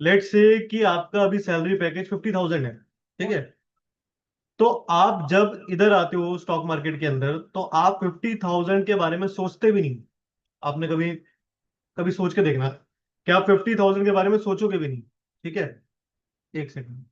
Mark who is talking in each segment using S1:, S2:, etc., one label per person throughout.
S1: Let's say कि आपका अभी सैलरी पैकेज 50,000 है, ठीक है। तो आप जब इधर आते हो स्टॉक मार्केट के अंदर, तो आप 50,000 के बारे में सोचते भी नहीं। आपने कभी कभी सोच के देखना कि आप 50,000 के बारे में सोचोगे भी नहीं, ठीक है। एक सेकंड।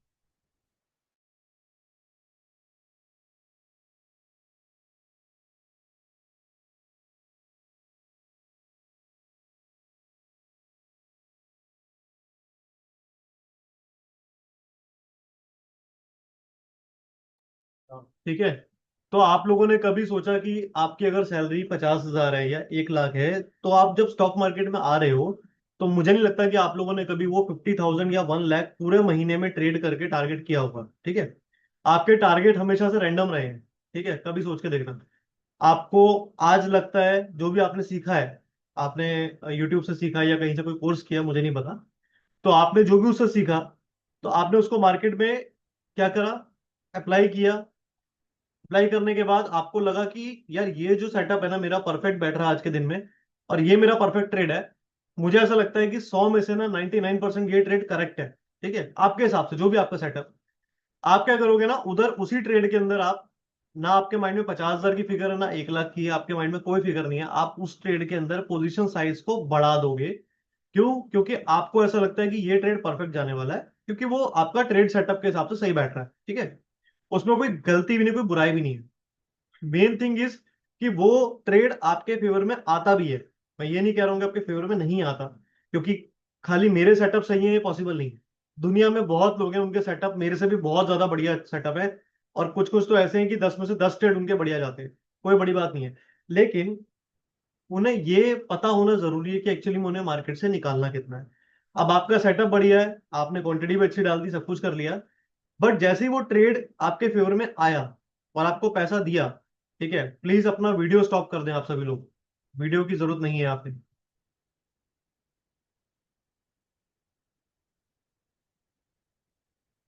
S1: ठीक है। तो आप लोगों ने कभी सोचा कि आपकी अगर सैलरी 50,000 है या 1 लाख है, तो आप जब स्टॉक मार्केट में आ रहे हो, तो मुझे नहीं लगता कि आप लोगों ने कभी वो 50,000 या 1 लाख पूरे महीने में ट्रेड करके टारगेट किया होगा, ठीक है। आपके टारगेट हमेशा से रैंडम रहे हैं, ठीक है। कभी सोच के देखना। आपको आज लगता है जो भी आपने सीखा है, आपने यूट्यूब से सीखा या कहीं से कोई कोर्स किया, मुझे नहीं पता। तो आपने जो भी उससे सीखा, तो आपने उसको मार्केट में क्या करा, अप्लाई किया। अप्लाई करने के बाद आपको लगा कि यार ये जो सेटअप है ना मेरा परफेक्ट बैठ रहा है आज के दिन में, और ये मेरा परफेक्ट ट्रेड है। मुझे ऐसा लगता है कि 100 में से ना 99% ये ट्रेड करेक्ट है, ठीक है। आपके हिसाब से जो भी आपका सेटअप, आप क्या करोगे ना, उधर उसी ट्रेड के अंदर आप, ना आपके माइंड में 50,000 की फिगर है ना 1 लाख की है, आपके माइंड में कोई फिगर नहीं है। आप उस ट्रेड के अंदर पोजीशन साइज को बढ़ा दोगे। क्यों? क्योंकि आपको ऐसा लगता है कि ये ट्रेड परफेक्ट जाने वाला है, क्योंकि वो आपका ट्रेड सेटअप के हिसाब से सही बैठ रहा है, ठीक है। उसमें कोई गलती भी नहीं, कोई बुराई भी नहीं है। मेन थिंग इज कि वो ट्रेड आपके फेवर में आता भी है। मैं ये नहीं कह रहा हूँ कि आपके फेवर में नहीं आता, क्योंकि खाली मेरे सेटअप सही है ये पॉसिबल नहीं है। दुनिया में बहुत लोग हैं उनके सेटअप मेरे से भी बहुत ज्यादा बढ़िया सेटअप है। और कुछ कुछ तो ऐसे हैं कि 10 में से 10 ट्रेड उनके बढ़िया जाते हैं। कोई बड़ी बात नहीं है। लेकिन उन्हें ये पता होना जरूरी है कि एक्चुअली में उन्हें मार्केट से निकालना कितना है। अब आपका सेटअप बढ़िया है, आपने क्वांटिटी भी अच्छी डाल दी, सब कुछ कर लिया। बट जैसे ही वो ट्रेड आपके फेवर में आया और आपको पैसा दिया, ठीक है, प्लीज अपना वीडियो स्टॉप कर दें आप सभी लोग। वीडियो की जरूरत नहीं है आपके,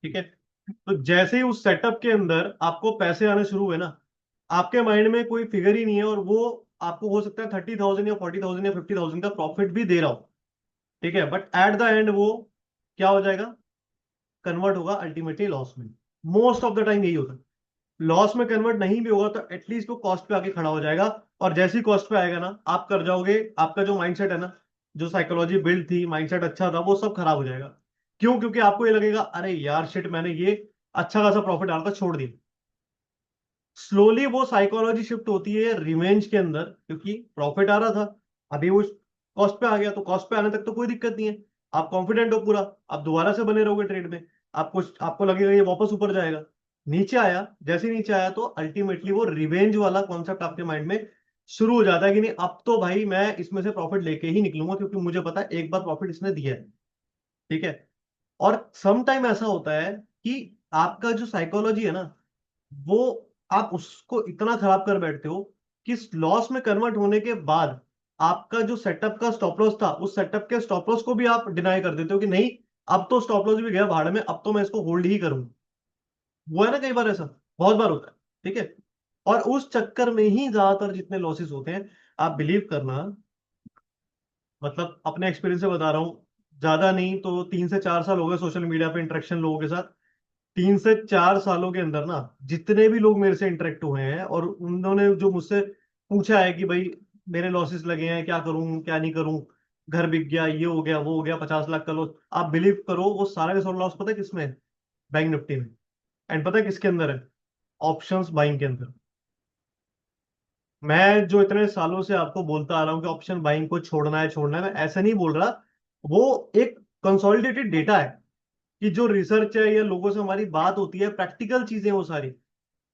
S1: ठीक है। तो जैसे ही उस सेटअप के अंदर आपको पैसे आने शुरू हुए ना, आपके माइंड में कोई फिगर ही नहीं है, और वो आपको हो सकता है 30,000 या 40,000 या 50,000 का प्रॉफिट भी दे रहा हो, ठीक है। बट एट द एंड वो क्या हो जाएगा, कन्वर्ट होगा अल्टीमेटली लॉस में। मोस्ट ऑफ द टाइम यही होता है। लॉस में कन्वर्ट नहीं भी होगा तो एटलीस्ट वो कॉस्ट पे आके खड़ा हो जाएगा। और जैसे ही कॉस्ट पे आएगा ना, आप कर जाओगे, आपका जो माइंडसेट है ना, जो साइकोलॉजी बिल्ड थी, माइंडसेट अच्छा था, वो सब खराब हो जाएगा। क्यों? क्योंकि आपको ये लगेगा अरे यार शिट, मैंने ये अच्छा खासा प्रॉफिट आ रहा था छोड़ दिया। स्लोली वो साइकोलॉजी शिफ्ट होती है रिवेंज के अंदर, क्योंकि प्रॉफिट आ रहा था, अभी वो कॉस्ट पे आ गया, तो कॉस्ट पे आने तक तो कोई दिक्कत नहीं है। आप कॉन्फिडेंट हो पूरा, आप दोबारा से बने रहोगे ट्रेड में। आपको आपको लगेगा ये वापस ऊपर जाएगा। नीचे आया, जैसे ही नीचे आया तो अल्टीमेटली वो रिवेंज वाला कॉन्सेप्ट आपके माइंड में शुरू हो जाता है कि नहीं, अब तो भाई मैं इसमें से प्रॉफिट लेके ही निकलूंगा, क्योंकि मुझे पता है एक बार प्रॉफिट इसने दिया है, ठीक है। और सम टाइम ऐसा होता है कि आपका जो साइकोलॉजी है ना, वो आप उसको इतना खराब कर बैठते हो कि लॉस में कन्वर्ट होने के बाद आपका जो सेटअप का स्टॉप लॉस था, उस सेटअप के स्टॉप लॉस को भी आप डिनाई कर देते हो कि नहीं, अब तो स्टॉप लॉस भी गया भाड़ में, अब तो मैं इसको होल्ड ही करूंगा। वो है ना, कई बार ऐसा बहुत बार होता है, ठीक है। और उस चक्कर में ही ज्यादातर जितने लॉसेस होते हैं, आप बिलीव करना, मतलब अपने एक्सपीरियंस से बता रहा हूँ, ज्यादा नहीं तो 3 से 4 साल हो गए सोशल मीडिया पे इंटरेक्शन लोगों के साथ। 3 से 4 सालों के अंदर ना, जितने भी लोग मेरे से इंटरेक्ट हुए हैं और उन्होंने जो मुझसे पूछा है कि भाई मेरे लॉसेस लगे हैं, क्या करूं क्या नहीं करूं, घर बिक गया, ये हो गया वो हो गया, 50 लाख का लॉस, आप बिलीव करो वो सारा का सारा लॉस पता है किसमें है? बैंक निफ्टी में। एंड पता है किसके अंदर है? ऑप्शंस बाइंग के अंदर। मैं जो इतने सालों से आपको बोलता आ रहा हूँ कि ऑप्शन बाइंग को छोड़ना है, मैं ऐसा नहीं बोल रहा। वो एक कंसोलिडेटेड डेटा है कि जो रिसर्च है या लोगों से हमारी बात होती है, प्रैक्टिकल चीजें वो सारी।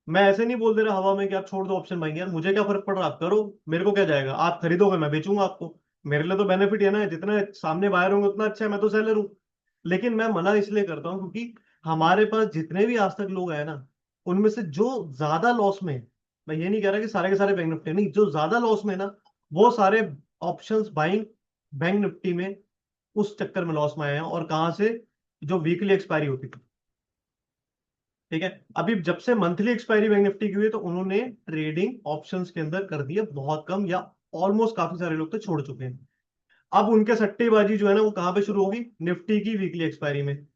S1: मैं ऐसे नहीं बोल दे रहा हवा में कि आप छोड़ दो ऑप्शन बाइंग, यार मुझे क्या फर्क पड़ रहा, आप करो, मेरे को क्या जाएगा, आप खरीदोगे मैं बेचूंगा आपको। मेरे लिए तो बेनिफिट है ना, जितना सामने बायर होंगे उतना अच्छा है, मैं तो सेलर हूँ। लेकिन मैं मना इसलिए करता हूँ क्योंकि हमारे पास जितने भी आज तक लोग आए ना, उनमें से जो ज्यादा लॉस में है, मैं ये नहीं कह रहा कि सारे के सारे बैंक निफ्टी नहीं, जो ज्यादा लॉस में है ना, वो सारे ऑप्शंस बाइंग बैंक निफ्टी में उस चक्कर में लॉस में आए हैं। और कहाँ से? जो वीकली एक्सपायरी होती थी, ठीक है। अभी जब से मंथली एक्सपायरी बैंक निफ्टी की हुई है, तो उन्होंने ट्रेडिंग ऑप्शंस के अंदर कर दी है बहुत कम, या ऑलमोस्ट काफी सारे लोग तो छोड़ चुके हैं। अब उनके सट्टेबाजी जो है ना वो कहाँ पे शुरू होगी, निफ्टी की वीकली एक्सपायरी में।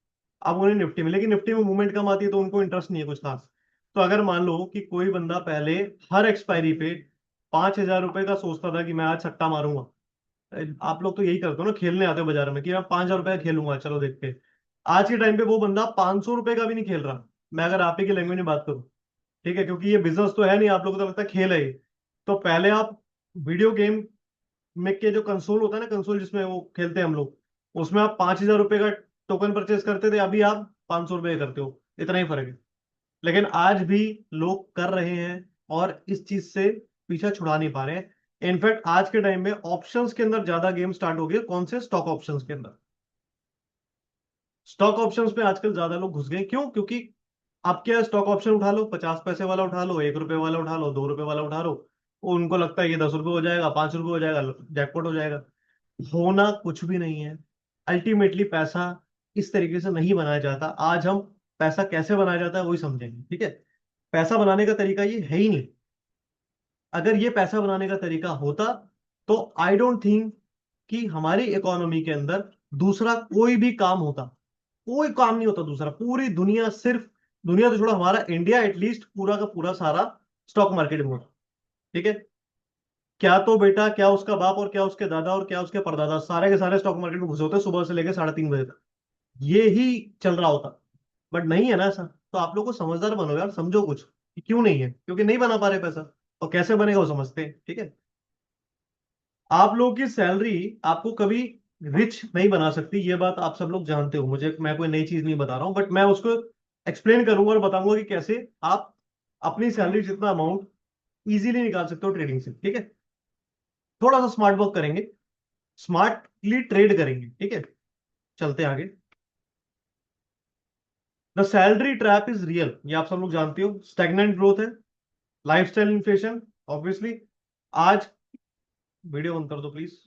S1: अब उन्हें निफ्टी में, लेकिन निफ्टी में मूवमेंट कम आती है तो उनको इंटरेस्ट नहीं है कुछ खास। तो अगर मान लो कि कोई बंदा पहले हर एक्सपायरी पे 5,000 रुपए का सोचता था कि मैं आज सट्टा मारूंगा, आप लोग तो यही करते हो ना, खेलने आते हो बाजार में कि मैं 5,000 रुपए का खेलूंगा चलो देखते हैं। आज के टाइम पे वो बंदा 500 रुपए का भी नहीं खेल रहा, मैं अगर आप ही की लैंग्वेज में बात करूं। ठीक है, क्योंकि ये बिजनेस तो है नहीं, आप लोगों को तो लगता है खेल है ये। तो पहले आप वीडियो गेम में के जो कंसोल होता है ना, कंसोल जिसमें वो खेलते हैं हम लोग, उसमें आप 5,000 रुपए का टोकन परचेज करते थे, अभी आप 500 रुपए करते हो, इतना ही फर्क है। लेकिन आज भी लोग कर रहे हैं और इस चीज से पीछा छुड़ा नहीं पा रहे हैं। इनफैक्ट आज के टाइम में ऑप्शंस के अंदर ज्यादा गेम स्टार्ट हो गए, कौन से, स्टॉक ऑप्शंस के अंदर। स्टॉक ऑप्शंस में आजकल ज्यादा लोग घुस गए, क्यों? क्योंकि आप क्या, स्टॉक ऑप्शन उठा लो, 50 पैसे वाला उठा लो, 1 रुपए वाला उठा लो, 2 रुपए वाला उठा लो, वो उनको लगता है ये 10 रुपए हो जाएगा, 5 रुपए हो जाएगा, जैकपॉट हो जाएगा। होना कुछ भी नहीं है। अल्टीमेटली पैसा इस तरीके से नहीं बनाया जाता। आज हम पैसा कैसे बनाया जाता है वही समझेंगे, ठीक है। पैसा बनाने का तरीका ये है ही नहीं। अगर ये पैसा बनाने का तरीका होता तो आई डोंट थिंक कि हमारी इकोनॉमी के अंदर दूसरा कोई भी काम होता। कोई काम नहीं होता दूसरा, पूरी दुनिया सिर्फ, दुनिया तो छोड़ो, हमारा इंडिया एटलीस्ट पूरा का पूरा सारा स्टॉक मार्केट में होता। ठीक है, क्या तो बेटा, क्या उसका बाप और क्या उसके दादा और क्या उसके परदादा, सारे के सारे स्टॉक मार्केट में घुसे होते सुबह से लेकर 3:30 बजे तक। ये ही चल रहा होता। बट नहीं है ना ऐसा। तो आप लोग को समझदार बनो यार, समझो कुछ कि क्यों नहीं है, क्योंकि नहीं बना पा रहे पैसा। और कैसे बनेगा वो समझते हैं, ठीक है। आप लोगों की सैलरी आपको कभी रिच नहीं बना सकती, ये बात आप सब लोग जानते हो। मुझे, मैं कोई नई चीज नहीं बता रहा हूं, बट मैं उसको एक्सप्लेन करूंगा और बताऊंगा कि कैसे आप अपनी सैलरी जितना अमाउंट इजीली निकाल सकते हो ट्रेडिंग से, ठीक है। थोड़ा सा स्मार्ट वर्क करेंगे, स्मार्टली ट्रेड करेंगे, ठीक है। चलते हैं आगे। The salary trap is real, ये आप सब लोग जानते हो। स्टैग्नेंट ग्रोथ है, लाइफस्टाइल इन्फ्लेशन, ऑब्वियसली। आज वीडियो बंद कर दो प्लीज।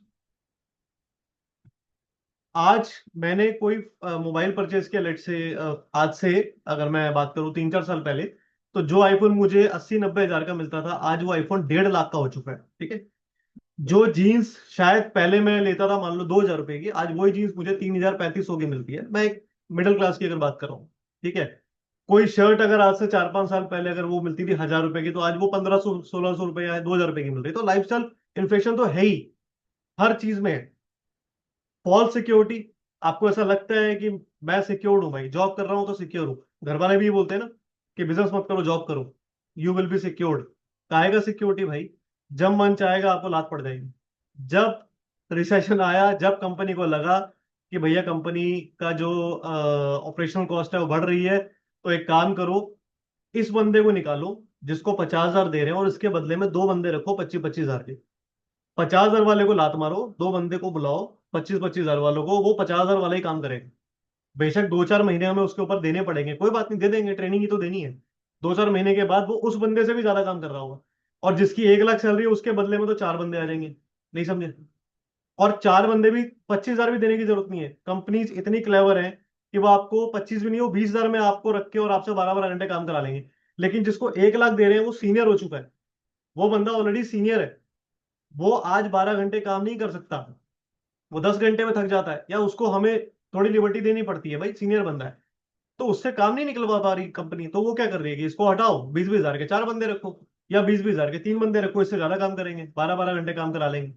S1: आज मैंने कोई मोबाइल परचेज किया, लेट से आज से अगर मैं बात करूं 3-4 साल पहले, तो जो आईफोन मुझे 80-90 हजार का मिलता था, आज वो आईफोन 1.5 लाख का हो चुका है, ठीक है। जो जीन्स शायद पहले मैं लेता था मान लो 2,000 रुपए की, आज वही जीन्स मुझे 3,000-3,500 की मिलती है। मैं एक मिडिल क्लास की अगर बात कर रहा हूँ, ठीक है। कोई शर्ट अगर आज से 4-5 साल पहले अगर वो मिलती थी 1,000 रुपए की, तो आज वो 1,500-1,600 रुपए या 2,000 रुपए की मिल रही। तो लाइफस्टाइल इन्फ्लेशन तो है ही, हर चीज में है। फॉल्स सिक्योरिटी, आपको ऐसा लगता है कि मैं सिक्योर्ड हूं भाई, जॉब कर रहा हूं तो सिक्योर हूं। घर वाले भी ये बोलते हैं ना कि बिजनेस मत करो, जॉब करो, यू विल बी सिक्योर्ड। काहेगा सिक्योरिटी भाई? जब मन चाहेगा आपको लात पड़ जाएगी। जब रिसेशन आया, जब कंपनी को लगा कि भैया कंपनी का जो ऑपरेशनल कॉस्ट है वो बढ़ रही है, तो एक काम करो, इस बंदे को निकालो जिसको 50,000 दे रहे हैं, और इसके बदले में दो बंदे रखो 25-25 हजार के। 50,000 वाले को लात मारो, दो बंदे को बुलाओ 25-25 हजार वालों को, वो 50,000 वाला ही काम करेगा। बेशक 2-4 महीने हमें उसके ऊपर देने पड़ेंगे, कोई बात नहीं, दे देंगे, ट्रेनिंग ही तो देनी है। 2-4 महीने के बाद वो उस बंदे से भी ज्यादा काम कर रहा होगा। और जिसकी 1 लाख सैलरी है उसके बदले में तो चार बंदे आ जाएंगे। नहीं समझे? और चार बंदे भी 25,000 भी देने की जरूरत नहीं है। कंपनीज इतनी क्लेवर है कि वो आपको 25 भी नहीं, वो 20,000 में आपको रख के और आपसे 12-12 घंटे काम करा लेंगे। लेकिन जिसको 1 लाख दे रहे हैं वो सीनियर हो चुका है, वो बंदा ऑलरेडी सीनियर है। वो आज 12 घंटे काम नहीं कर सकता, वो 10 घंटे में थक जाता है, या उसको हमें थोड़ी लिबर्टी देनी पड़ती है, भाई सीनियर बंदा है। तो उससे काम नहीं निकलवा पा रही कंपनी, तो वो क्या कर रही है कि इसको हटाओ, 20-20 हजार के चार बंदे रखो, या 20-20 हजार के तीन बंदे रखो, इससे ज्यादा काम करेंगे, 12-12 घंटे काम करा लेंगे।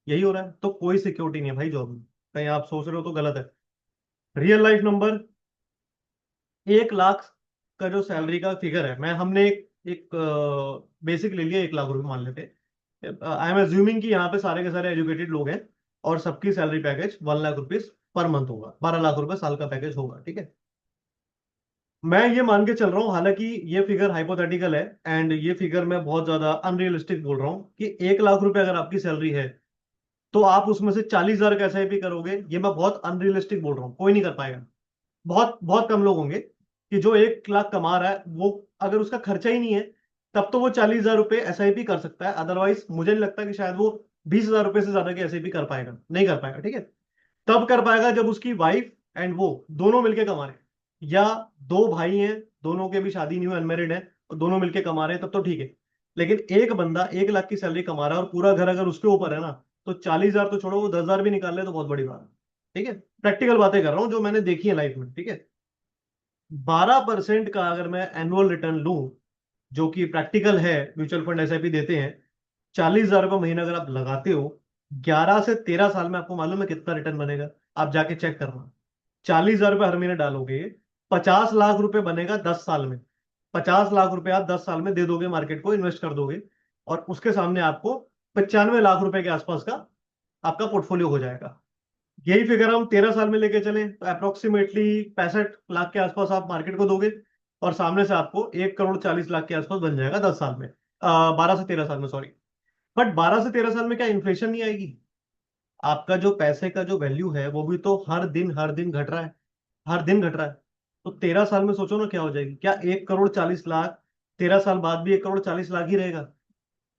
S1: यही हो रहा है। तो कोई सिक्योरिटी नहीं है भाई जॉब में, कहीं आप सोच रहे हो तो गलत है। रियल लाइफ नंबर, 1 लाख का जो सैलरी का फिगर है, मैं हमने एक बेसिक ले लिया, 1 लाख रुपए मान लेते हैं। आई एम एज्यूमिंग कि यहाँ पे सारे के सारे एजुकेटेड लोग हैं, और सबकी salary package 1 lakh rupees per month होगा, 12 लाख रुपए साल का पैकेज होगा, ठीक है। मैं ये मान के चल रहा हूँ, हालांकि ये फिगर हाइपोथेटिकल है, एंड ये फिगर मैं बहुत ज्यादा अनरियलिस्टिक बोल रहा हूँ कि 1 लाख रुपए अगर आपकी सैलरी है, तो आप उसमें से 40,000 का एसआईपी करोगे, ये मैं बहुत अनरियलिस्टिक बोल रहा हूँ, कोई नहीं कर पाएगा। बहुत बहुत कम लोग होंगे कि जो 1 लाख कमा रहा है, वो अगर उसका खर्चा ही नहीं है, तब तो वो 40,000 रुपए एसआईपी कर सकता है। अदरवाइज मुझे नहीं लगता कि शायद वो 20,000 रुपए से ज्यादा की एसआईपी कर पाएगा, नहीं कर पाएगा, ठीक है। तब कर पाएगा जब उसकी वाइफ एंड वो दोनों मिलके कमा रहे हैं, या दो भाई हैं, दोनों के भी शादी नहीं हुई, अनमेरिड है, और दोनों मिलके कमा रहे हैं, तब तो ठीक है। लेकिन एक बंदा 1 लाख की सैलरी कमा रहा है और पूरा घर अगर उसके ऊपर है ना, तो 40,000 तो छोड़ो, वो 10,000 भी निकाल ले तो बहुत बड़ी बात है। ठीक है, प्रैक्टिकल बातें कर रहा हूँ जो मैंने देखी है लाइफ में। ठीक है, 12% का अगर मैं एनुअल रिटर्न लूं, जो कि प्रैक्टिकल है, म्यूचुअल फंड एसआईपी देते हैं, 40,000 रुपये महीना अगर आप लगाते हो, 11 से 13 साल में आपको मालूम है कितना रिटर्न बनेगा? आप जाके चेक करना। 40,000 रुपये हर महीने डालोगे, 50 लाख रुपए बनेगा 10 साल में। 50 लाख रुपए आप 10 साल में दे दोगे, मार्केट को इन्वेस्ट कर दोगे, और उसके सामने आपको 95 लाख रुपए के आसपास का आपका पोर्टफोलियो हो जाएगा। यही फिगर हम 13 साल में लेके चलें तो अप्रोक्सीमेटली 65 लाख के आसपास आप मार्केट को दोगे, और सामने से आपको 1,40,40,00,000 के आसपास बन जाएगा 10 साल में, 12 से 13 साल में, सॉरी। बट 12 से 13 साल में क्या इन्फ्लेशन नहीं आएगी? आपका जो पैसे का जो वैल्यू है वो भी तो हर दिन घट रहा है, हर दिन घट रहा है। तो 13 साल में सोचो ना क्या हो जाएगी। क्या 1,40,40,00,000 13 साल बाद भी 1,40,40,00,000 ही रहेगा?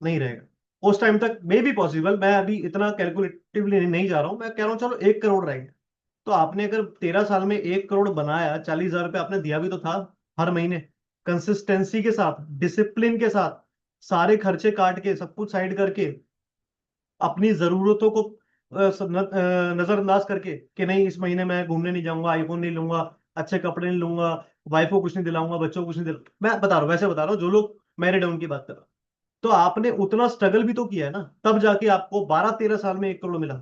S1: नहीं रहेगा। उस टाइम तक मे बी पॉसिबल, मैं अभी इतना कैलकुलेटिवली नहीं जा रहा हूं, मैं कह रहा हूँ चलो 1 करोड़ रहेगा। तो आपने अगर 13 साल में 1 करोड़ बनाया, 40,000 रुपये आपने दिया भी तो था हर महीने, कंसिस्टेंसी के साथ, डिसिप्लिन के साथ, सारे खर्चे काट के, सब कुछ साइड करके, अपनी जरूरतों को नजरअंदाज करके, कि नहीं इस महीने मैं घूमने नहीं जाऊंगा, आईफोन नहीं लूंगा, अच्छे कपड़े नहीं लूंगा, वाइफ को कुछ नहीं दिलाऊंगा, बच्चों को कुछ नहीं दिला, मैं बता रहा हूँ, वैसे बता रहा हूँ जो लोग मैरिड है उनकी बात कर रहा हूं। तो आपने उतना स्ट्रगल भी तो किया है ना, तब जाके आपको 12-13 साल में 1 करोड़ मिला।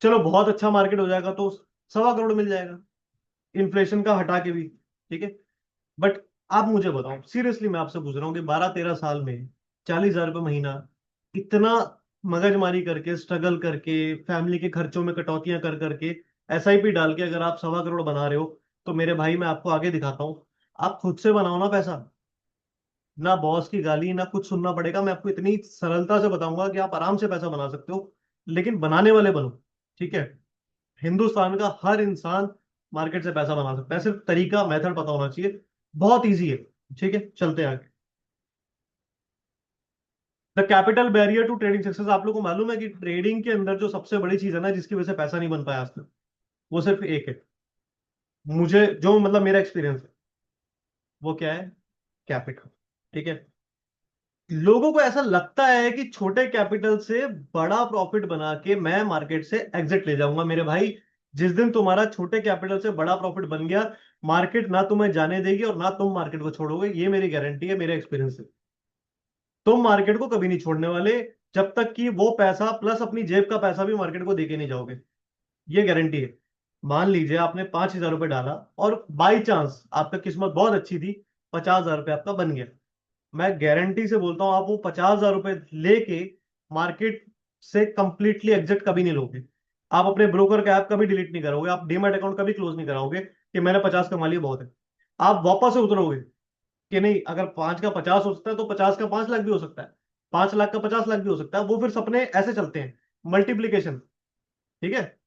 S1: चलो बहुत अच्छा मार्केट हो जाएगा तो 1.25 करोड़ मिल जाएगा, इन्फ्लेशन का हटा के भी। ठीक है, बट आप मुझे बताओ सीरियसली, मैं आपसे पूछ रहा हूँ कि 12-13 साल में 40,000 रुपये महीना, इतना मगजमारी करके, स्ट्रगल करके, फैमिली के खर्चों में कटौतियां कर करके, एसआईपी डाल के अगर आप 1.25 करोड़ बना रहे हो, तो मेरे भाई मैं आपको आगे दिखाता हूँ। आप खुद से बनाओ ना पैसा, ना बॉस की गाली ना कुछ सुनना पड़ेगा। मैं आपको इतनी सरलता से बताऊंगा कि आप आराम से पैसा बना सकते हो, लेकिन बनाने वाले बनो। ठीक है, हिंदुस्तान का हर इंसान मार्केट से पैसा बना सकता है, सिर्फ तरीका, मेथड पता होना चाहिए। बहुत इजी है। ठीक है, चलते हैं आगे। The capital barrier to trading success. आप लोग को मालूम है कि ट्रेडिंग के अंदर जो सबसे बड़ी चीज है ना, जिसकी वजह से पैसा नहीं बन पाया आज तक, वो सिर्फ एक है। मुझे जो मतलब मेरा एक्सपीरियंस है, वो क्या है? कैपिटल। ठीक है, लोगों को ऐसा लगता है कि छोटे कैपिटल से बड़ा प्रॉफिट बना के मैं मार्केट से एग्जिट ले जाऊंगा। मेरे भाई, जिस दिन तुम्हारा छोटे कैपिटल से बड़ा प्रॉफिट बन गया, मार्केट ना तुम्हें जाने देगी और ना तुम मार्केट को छोड़ोगे, ये मेरी गारंटी है, मेरे एक्सपीरियंस से। तुम मार्केट को कभी नहीं छोड़ने वाले, जब तक कि वो पैसा प्लस अपनी जेब का पैसा भी मार्केट को देके नहीं जाओगे। ये गारंटी है। मान लीजिए आपने 5,000 रुपये डाला, और बाई चांस आपका किस्मत बहुत अच्छी थी, 50,000 रुपये आपका बन गया। मैं गारंटी से बोलता हूं, आप वो 50,000 रुपये लेके मार्केट से कंप्लीटली एग्जिट कभी नहीं लोगे। आप अपने ब्रोकर का ऐप कभी डिलीट नहीं करोगे, आप डीमैट अकाउंट कभी क्लोज नहीं कराओगे कि मैंने 50 कमा लिया बहुत है। आप वापस से उतरोगे कि नहीं, अगर 5 का 50 हो सकता है तो 50 का 5 लाख भी हो सकता है, 5 लाख का 50 लाख भी हो सकता है। वो फिर सपने ऐसे चलते हैं, मल्टीप्लीकेशन। ठीक है,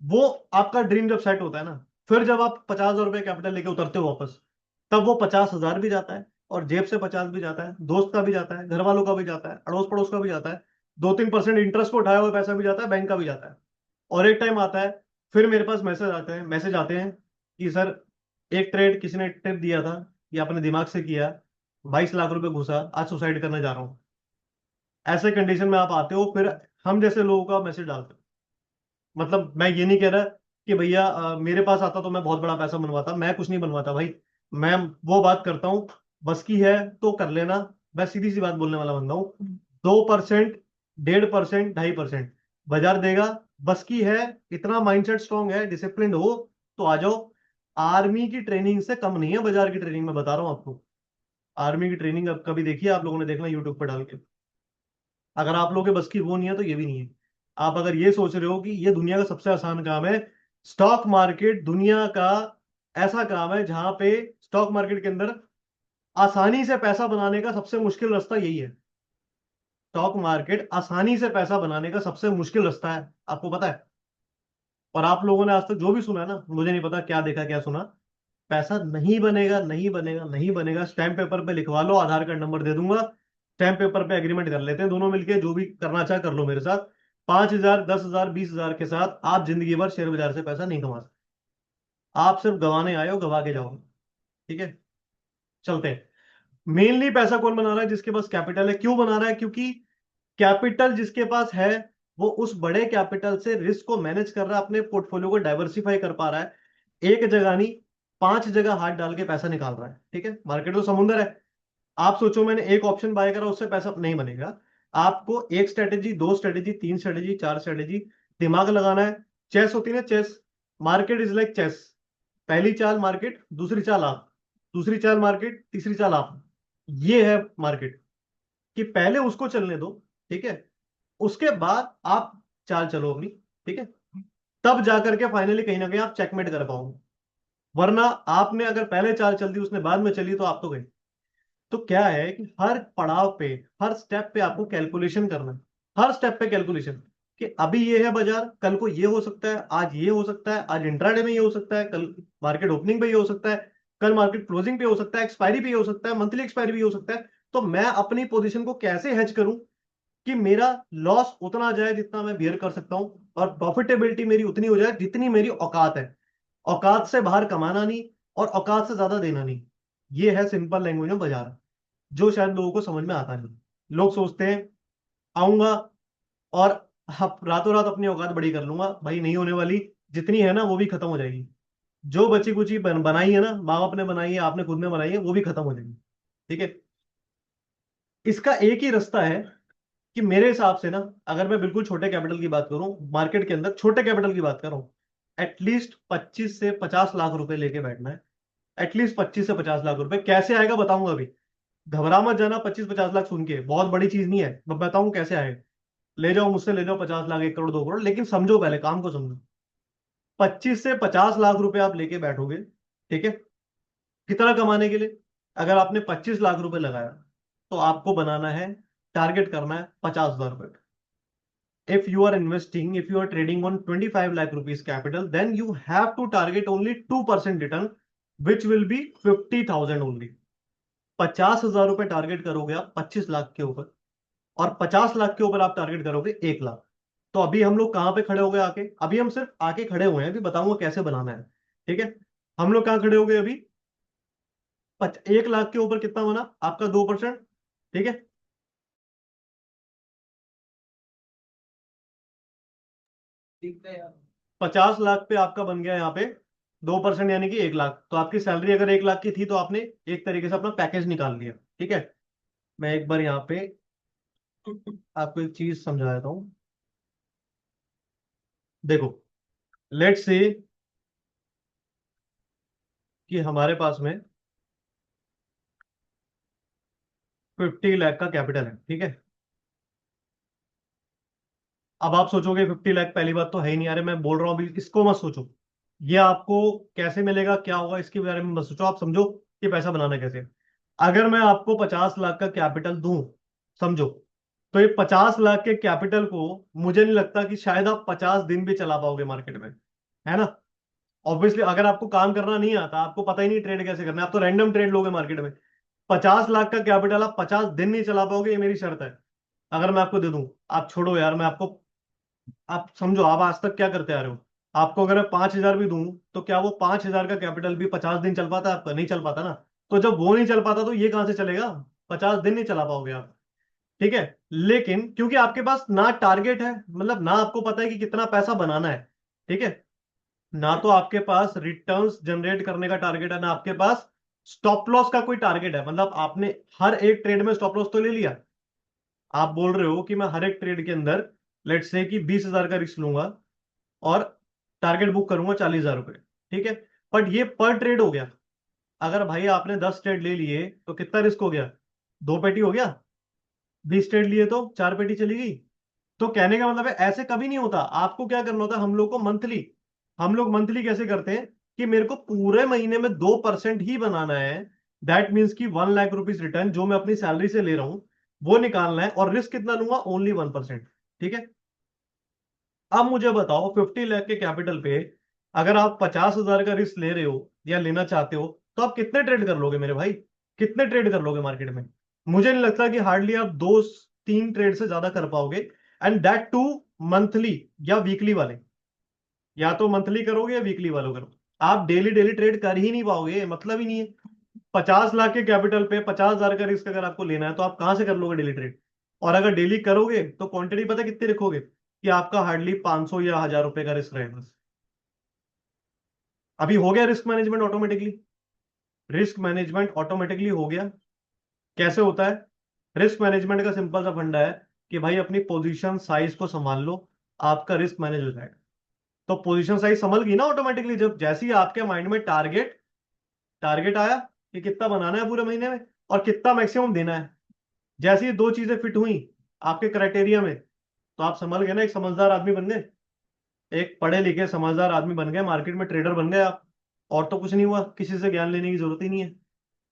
S1: वो आपका ड्रीम जब सेट होता है ना, फिर जब आप 50,000 रुपये कैपिटल लेके उतरते हो वापस, तब वो 50,000 भी जाता है, और जेब से 50 भी जाता है, दोस्त का भी जाता है, घर वालों का भी जाता है, अड़ोस पड़ोस का भी जाता है, 2-3% इंटरेस्ट को उठाया हुआ पैसा भी जाता है, बैंक का भी जाता है। और एक टाइम आता है, फिर मेरे पास मैसेज आते हैं कि सर, एक ट्रेड किसी ने टिप दिया था, ये अपने दिमाग से किया, 22 लाख रुपए घुसा, आज सुसाइड करने जा रहा हूँ। ऐसे कंडीशन में आप आते हो, फिर हम जैसे लोगों का मैसेज डालते हो। मतलब मैं ये नहीं कह रहा कि भैया मेरे पास आता तो मैं बहुत बड़ा पैसा बनवाता, मैं कुछ नहीं बनवाता भाई। मैं वो बात करता हूँ, बस की है तो कर लेना। मैं सीधी सी बात बोलने वाला बंदा हूँ। 2%, 1.5%, 2.5% बाजार देगा, बस की है, इतना माइंडसेट स्ट्रांग है, डिसिप्लिन हो, तो आ जाओ। आर्मी की ट्रेनिंग से कम नहीं है बाजार की ट्रेनिंग, मैं बता रहा हूँ आपको। आर्मी की ट्रेनिंग अब कभी देखी है आप लोगों ने? देखना यूट्यूब पर डाल के। अगर आप लोगों के बस की वो नहीं है तो ये भी नहीं है। आप अगर ये सोच रहे हो कि ये दुनिया का सबसे आसान काम है, स्टॉक मार्केट दुनिया का ऐसा काम है जहां पे स्टॉक मार्केट के अंदर आसानी से पैसा बनाने का सबसे मुश्किल रास्ता यही है। स्टॉक मार्केट आसानी से पैसा बनाने का सबसे मुश्किल रास्ता है, आपको पता है? और आप लोगों ने आज तक जो भी सुना है ना, मुझे नहीं पता क्या देखा क्या सुना, पैसा नहीं बनेगा, नहीं बनेगा, नहीं बनेगा। स्टैम्प पेपर पे लिखवा लो, आधार कार्ड नंबर दे दूंगा, स्टैम्प पेपर पे एग्रीमेंट कर लेते हैं दोनों मिलके, जो भी करना चाहे कर लो मेरे साथ। 5,000, 10,000, 20,000 के साथ आप जिंदगी भर शेयर बाजार से पैसा नहीं कमा सकते। आप सिर्फ गंवाने आए हो, गवा के जाओ। ठीक है, चलते हैं। मेनली पैसा कौन बना रहा है? जिसके पास कैपिटल है। क्यों बना रहा है? क्योंकि कैपिटल जिसके पास है, वो उस बड़े कैपिटल से रिस्क को मैनेज कर रहा है, अपने पोर्टफोलियो को डाइवर्सिफाई कर पा रहा है, एक जगह नहीं 5 जगह हाथ डाल के पैसा निकाल रहा है। ठीक है, मार्केट तो समुंदर है। आप सोचो मैंने एक ऑप्शन बाय करा उससे पैसा नहीं बनेगा। आपको एक स्ट्रेटेजी, दो स्ट्रेटेजी, तीन स्ट्रेटेजी, चार स्ट्रेटेजी, दिमाग लगाना है। चेस होती है ना, chess. Market is like chess. पहली चाल मार्केट, दूसरी चाल आप, दूसरी चाल मार्केट, तीसरी चाल आप। ये है मार्केट, कि पहले उसको चलने दो, ठीक है, उसके बाद आप चाल चलो अपनी, ठीक है, तब जाकर के फाइनली कहीं ना कहीं आप चेकमेट कर पाओगे। वरना आपने अगर पहले चाल चल दी उसने बाद में चली तो आप तो गए। तो क्या है कि हर पड़ाव पे, हर स्टेप पे आपको कैलकुलेशन करना है। हर स्टेप पे कैलकुलेशन, कि अभी ये है बाजार, कल को ये हो सकता है, आज ये हो सकता है, आज इंट्राडे में ये हो सकता है, कल मार्केट ओपनिंग पे ये हो सकता है, कल मार्केट क्लोजिंग पे हो सकता है, एक्सपायरी पे ये हो सकता है, मंथली एक्सपायरी भी हो सकता है। तो मैं अपनी पोजीशन को कैसे हेज करूं कि मेरा लॉस उतना आ जाए जितना मैं बियर कर सकता हूं, और प्रॉफिटेबिलिटी मेरी उतनी हो जाए जितनी मेरी औकात है। औकात से बाहर कमाना नहीं, और औकात से ज्यादा देना नहीं। ये है सिंपल लैंग्वेज में बाजार, जो शायद लोगों को समझ में आता नहीं। लोग सोचते हैं आऊंगा और रातों रात अपनी औकात बड़ी कर लूंगा। भाई नहीं होने वाली। जितनी है ना वो भी खत्म हो जाएगी। जो बची कुची बनाई है ना, माँ बाप ने बनाई है, आपने खुद ने बनाई है, वो भी खत्म हो जाएगी। ठीक है। इसका एक ही रास्ता है, कि मेरे हिसाब से ना, अगर मैं बिल्कुल छोटे कैपिटल की बात करूं, मार्केट के अंदर छोटे कैपिटल की बात करूं, एटलीस्ट 25 से 50 लाख रुपए लेके बैठना है। एटलीस्ट 25 से 50 लाख रुपए कैसे आएगा बताऊंगा अभी। घबरा मत जाना, 25-50 लाख सुन के बहुत बड़ी चीज नहीं है, मैं बताऊं कैसे आएगा। ले जाओ मुझसे, ले जाओ 50 लाख, 1 करोड़, 2 करोड़, लेकिन समझो पहले काम को समझो। 25 से 50 लाख रुपए आप लेके बैठोगे, ठीक है, कितना कमाने के लिए? अगर आपने 25 लाख रुपए लगाया, तो आपको बनाना है, टारगेट करना है 50,000 रुपए। if you are investing, if you are trading on 25 lakh rupees capital, then you have to target only 2% return, which will be 50,000 only। 50,000 रुपए टारगेट करोगे आप 25 लाख के ऊपर, और 50 लाख के ऊपर आप टारगेट करोगे 1 लाख। तो अभी हम लोग कहां पे खड़े हो गए आके? अभी हम सिर्फ आके खड़े हुए हैं, अभी बताऊंगा कैसे बनाना है। ठीक है, हम लोग कहां खड़े हो गए अभी? 1 लाख के ऊपर कितना बना आपका? 2%। ठीक है, 50 लाख पे आपका बन गया यहाँ पे 2%, यानी कि 1 लाख। तो आपकी सैलरी अगर 1 लाख की थी, तो आपने एक तरीके से अपना पैकेज निकाल लिया। ठीक है, मैं एक बार यहाँ पे आपको एक चीज समझा देता हूँ। देखो, लेट्स से कि हमारे पास में 50 लाख का कैपिटल है। ठीक है, अब आप सोचोगे 50 लाख, पहली बात तो है ही नहीं। अरे मैं बोल रहा हूँ अभी, इसको मत सोचो। ये आपको कैसे मिलेगा, क्या होगा, इसके बारे में मत सोचो। आप समझो कि पैसा बनाना कैसे है। अगर मैं आपको 50 लाख का कैपिटल दूं, समझो, तो ये 50 लाख के कैपिटल को मुझे नहीं लगता कि शायद आप 50 दिन भी चला पाओगे मार्केट में, है ना? ऑब्वियसली अगर आपको काम करना नहीं आता, आपको पता ही नहीं ट्रेड कैसे करना है, आप तो रैंडम ट्रेड लोगे मार्केट में। 50 लाख का कैपिटल आप 50 दिन नहीं चला पाओगे, ये मेरी शर्त है। अगर मैं आपको दे दूं, आप छोड़ो यार, मैं आपको, आप समझो आप आज तक क्या करते आ रहे हो। आपको अगर मैं 5,000 भी दूं, तो क्या वो 5,000 का कैपिटल भी 50 दिन चल पाता है आपका? नहीं चल पाता ना। तो जब वो नहीं चल पाता, तो ये कहां से चलेगा? 50 दिन नहीं चला पाओगे आप। ठीक है, लेकिन क्योंकि आपके पास ना टारगेट है, मतलब ना आपको पता है कि कितना पैसा बनाना है, ठीक है, ना तो आपके पास रिटर्न्स जनरेट करने का टारगेट है, ना आपके पास स्टॉप लॉस का कोई टारगेट है। मतलब आपने हर एक ट्रेड में स्टॉप लॉस तो ले लिया। आप बोल रहे हो कि मैं हर एक ट्रेड के अंदर, लेट्स से कि 20,000 का रिस्क लूंगा, और टारगेट बुक करूंगा 40,000 रुपए। ठीक है, बट ये पर ट्रेड हो गया। अगर भाई आपने 10 ट्रेड ले लिए, तो कितना रिस्क हो गया? 2 पेटी हो गया। 20 ट्रेड लिए तो 4 पेटी चली गई। तो कहने का मतलब है, ऐसे कभी नहीं होता। आपको क्या करना होता है, हम लोग को मंथली, हम लोग मंथली कैसे करते हैं, कि मेरे को पूरे महीने में 2% ही बनाना है। दैट मीन्स कि 1 लाख रुपीज रिटर्न जो मैं अपनी सैलरी से ले रहा हूं, वो निकालना है, और रिस्क कितना लूंगा? ओनली 1%। ठीक है, अब मुझे बताओ 50 लाख के कैपिटल पे, अगर आप 50,000 का रिस्क ले रहे हो या लेना चाहते हो, तो आप कितने ट्रेड कर लोगे मेरे भाई? कितने ट्रेड कर लोगे मार्केट में? मुझे नहीं लगता कि हार्डली आप 2-3 ट्रेड से ज्यादा कर पाओगे, एंड दैट टू मंथली या वीकली वाले। या तो मंथली करोगे या वीकली वालों करो। आप डेली डेली ट्रेड कर ही नहीं पाओगे, मतलब ही नहीं है। 50 लाख के कैपिटल पे 50,000 का रिस्क अगर आपको लेना है, तो आप कहां से कर लोगे डेली ट्रेड? और अगर डेली करोगे, तो क्वांटिटी पता है कितनी रखोगे? कि आपका हार्डली 500 या 1000 रुपए का रिस्क रहेगा। अभी हो गया risk management automatically. Risk management automatically हो गया। कैसे होता है? रिस्क मैनेजमेंट का सिंपल सा फंडा है कि भाई अपनी पोजीशन साइज को संभाल लो, आपका रिस्क मैनेज हो जाएगा। तो पोजीशन साइज संभल गई ना ऑटोमेटिकली, जब जैसे ही आपके माइंड में टारगेट टारगेट आया कि कितना बनाना है पूरे महीने में और कितना मैक्सिमम देना है, जैसे ही दो चीजें फिट हुई आपके क्राइटेरिया में, तो आप संभल गए ना, एक समझदार आदमी बन गए। एक पढ़े लिखे समझदार आदमी बन गए, मार्केट में ट्रेडर बन गए आप। और तो कुछ नहीं हुआ, किसी से ज्ञान लेने की जरूरत ही नहीं है।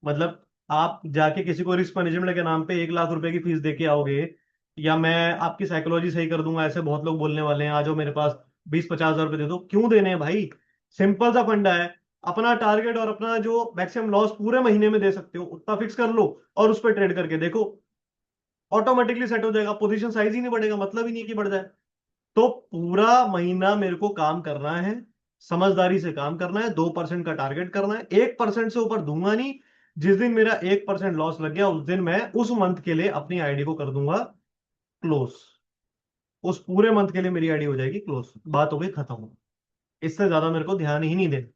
S1: मतलब आप जाके किसी को रिस्क मैनेजमेंट के नाम पे 1 लाख रुपए की फीस दे के आओगे, या मैं आपकी साइकोलॉजी सही कर दूंगा, ऐसे बहुत लोग बोलने वाले हैं, आ जाओ मेरे पास 20-50 हजार रुपए दे दो, क्यों देने हैं भाई? सिंपल सा फंडा है, अपना टारगेट और अपना जो मैक्सिमम लॉस पूरे महीने में दे सकते हो उतना फिक्स कर लो और उस पर ट्रेड करके देखो, ऑटोमेटिकली सेट हो जाएगा। पोजीशन साइज ही नहीं बढ़ेगा, मतलब ही नहीं कि बढ़ जाए। तो पूरा महीना मेरे को काम करना है, समझदारी से काम करना है, 2% का टारगेट करना है, 1% से ऊपर दूंगा नहीं। जिस दिन मेरा 1% लॉस लग गया उस दिन मैं उस मंथ के लिए अपनी आईडी को कर दूंगा क्लोज। उस पूरे मंथ के लिए मेरी आईडी हो जाएगी क्लोज, बात हो गई खत्म। इससे ज्यादा मेरे को ध्यान ही नहीं देना।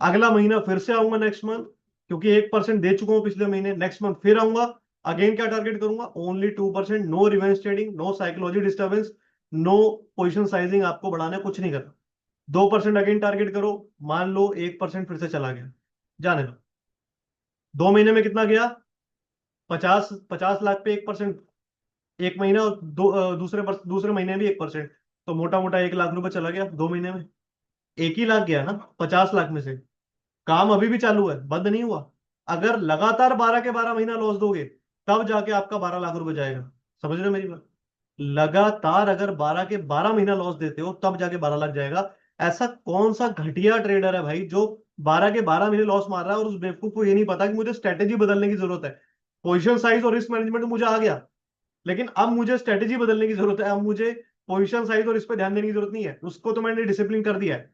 S1: अगला महीना फिर से आऊंगा नेक्स्ट मंथ, क्योंकि 1% दे चुका हूं पिछले महीने, नेक्स्ट मंथ फिर आऊंगा। अगेन क्या टारगेट करूंगा? Only 2%, no revenge trading, no psychology disturbance, no position sizing, आपको बढ़ाना है, कुछ नहीं करना। 2% अगेन टारगेट करो। मान लो 1% फिर से चला गया, जाने दो। 2 महीने में कितना गया? 50 50 लाख पे 1%। एक महीना और दूसरे महीने भी 1%, तो मोटा मोटा 1 लाख रुपए चला गया 2 महीने में। एक ही लाख गया ना 50 लाख में से। काम अभी भी चालू है, बंद नहीं हुआ। अगर लगातार 12 के 12 महीना लॉस दोगे, तब जाके आपका 12 लाख रुपए जाएगा। समझ रहे हो मेरी बात? लगातार अगर 12 के 12 महीना लॉस देते हो तब जाके 12 लाख जाएगा। ऐसा कौन सा घटिया ट्रेडर है भाई जो 12 के 12 महीने लॉस मार रहा है और उस बेवकूफ को ये नहीं पता कि मुझे स्ट्रेटेजी बदलने की जरूरत है। पोजिशन साइज और रिस्क मैनेजमेंट मुझे आ गया, लेकिन अब मुझे स्ट्रेटेजी बदलने की जरूरत है। अब मुझे पोजिशन साइज और इस पर ध्यान देने की जरूरत नहीं है, उसको तो मैंने डिसिप्लिन कर दिया है।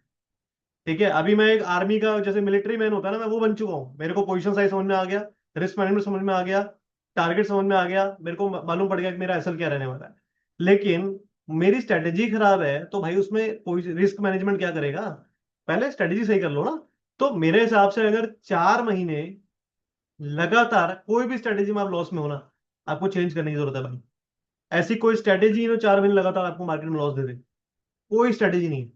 S1: ठीक है, अभी मैं एक आर्मी का जैसे मिलिट्री मैन होता है ना, मैं वो बन चुका हूँ। मेरे को पोजीशन साइज समझ में आ गया, रिस्क मैनेजमेंट समझ में आ गया, टारगेट समझ में आ गया, मेरे को मालूम पड़ गया कि मेरा एसएल क्या रहने वाला है। लेकिन मेरी स्ट्रेटेजी खराब है तो भाई उसमें रिस्क मैनेजमेंट क्या करेगा? पहले स्ट्रेटेजी सही कर लो ना। तो मेरे हिसाब से अगर 4 महीने लगातार कोई भी स्ट्रेटेजी में आप लॉस में हो ना, आपको चेंज करने की जरूरत है भाई। ऐसी कोई स्ट्रेटेजी जो 4 महीने लगातार आपको मार्केट में लॉस दे दे, कोई स्ट्रेटेजी नहीं है।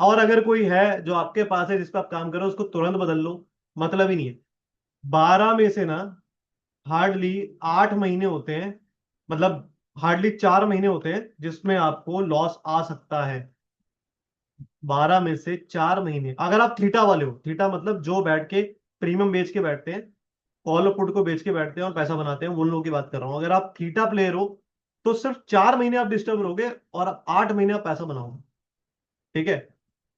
S1: और अगर कोई है जो आपके पास है जिस पर आप काम करो, उसको तुरंत बदल लो, मतलब ही नहीं है। 12 में से ना हार्डली 8 महीने होते हैं, मतलब हार्डली 4 महीने होते हैं जिसमें आपको लॉस आ सकता है। 12 में से 4 महीने अगर आप थीटा वाले हो, थीटा मतलब जो बैठ के प्रीमियम बेच के बैठते हैं, कॉल और पुट को बेच के बैठते हैं और पैसा बनाते हैं, उन लोगों की बात कर रहा हूं। अगर आप थीटा प्लेयर हो तो सिर्फ 4 महीने आप डिस्टर्ब रहोगे और 8 महीने आप पैसा बनाओगे। ठीक है?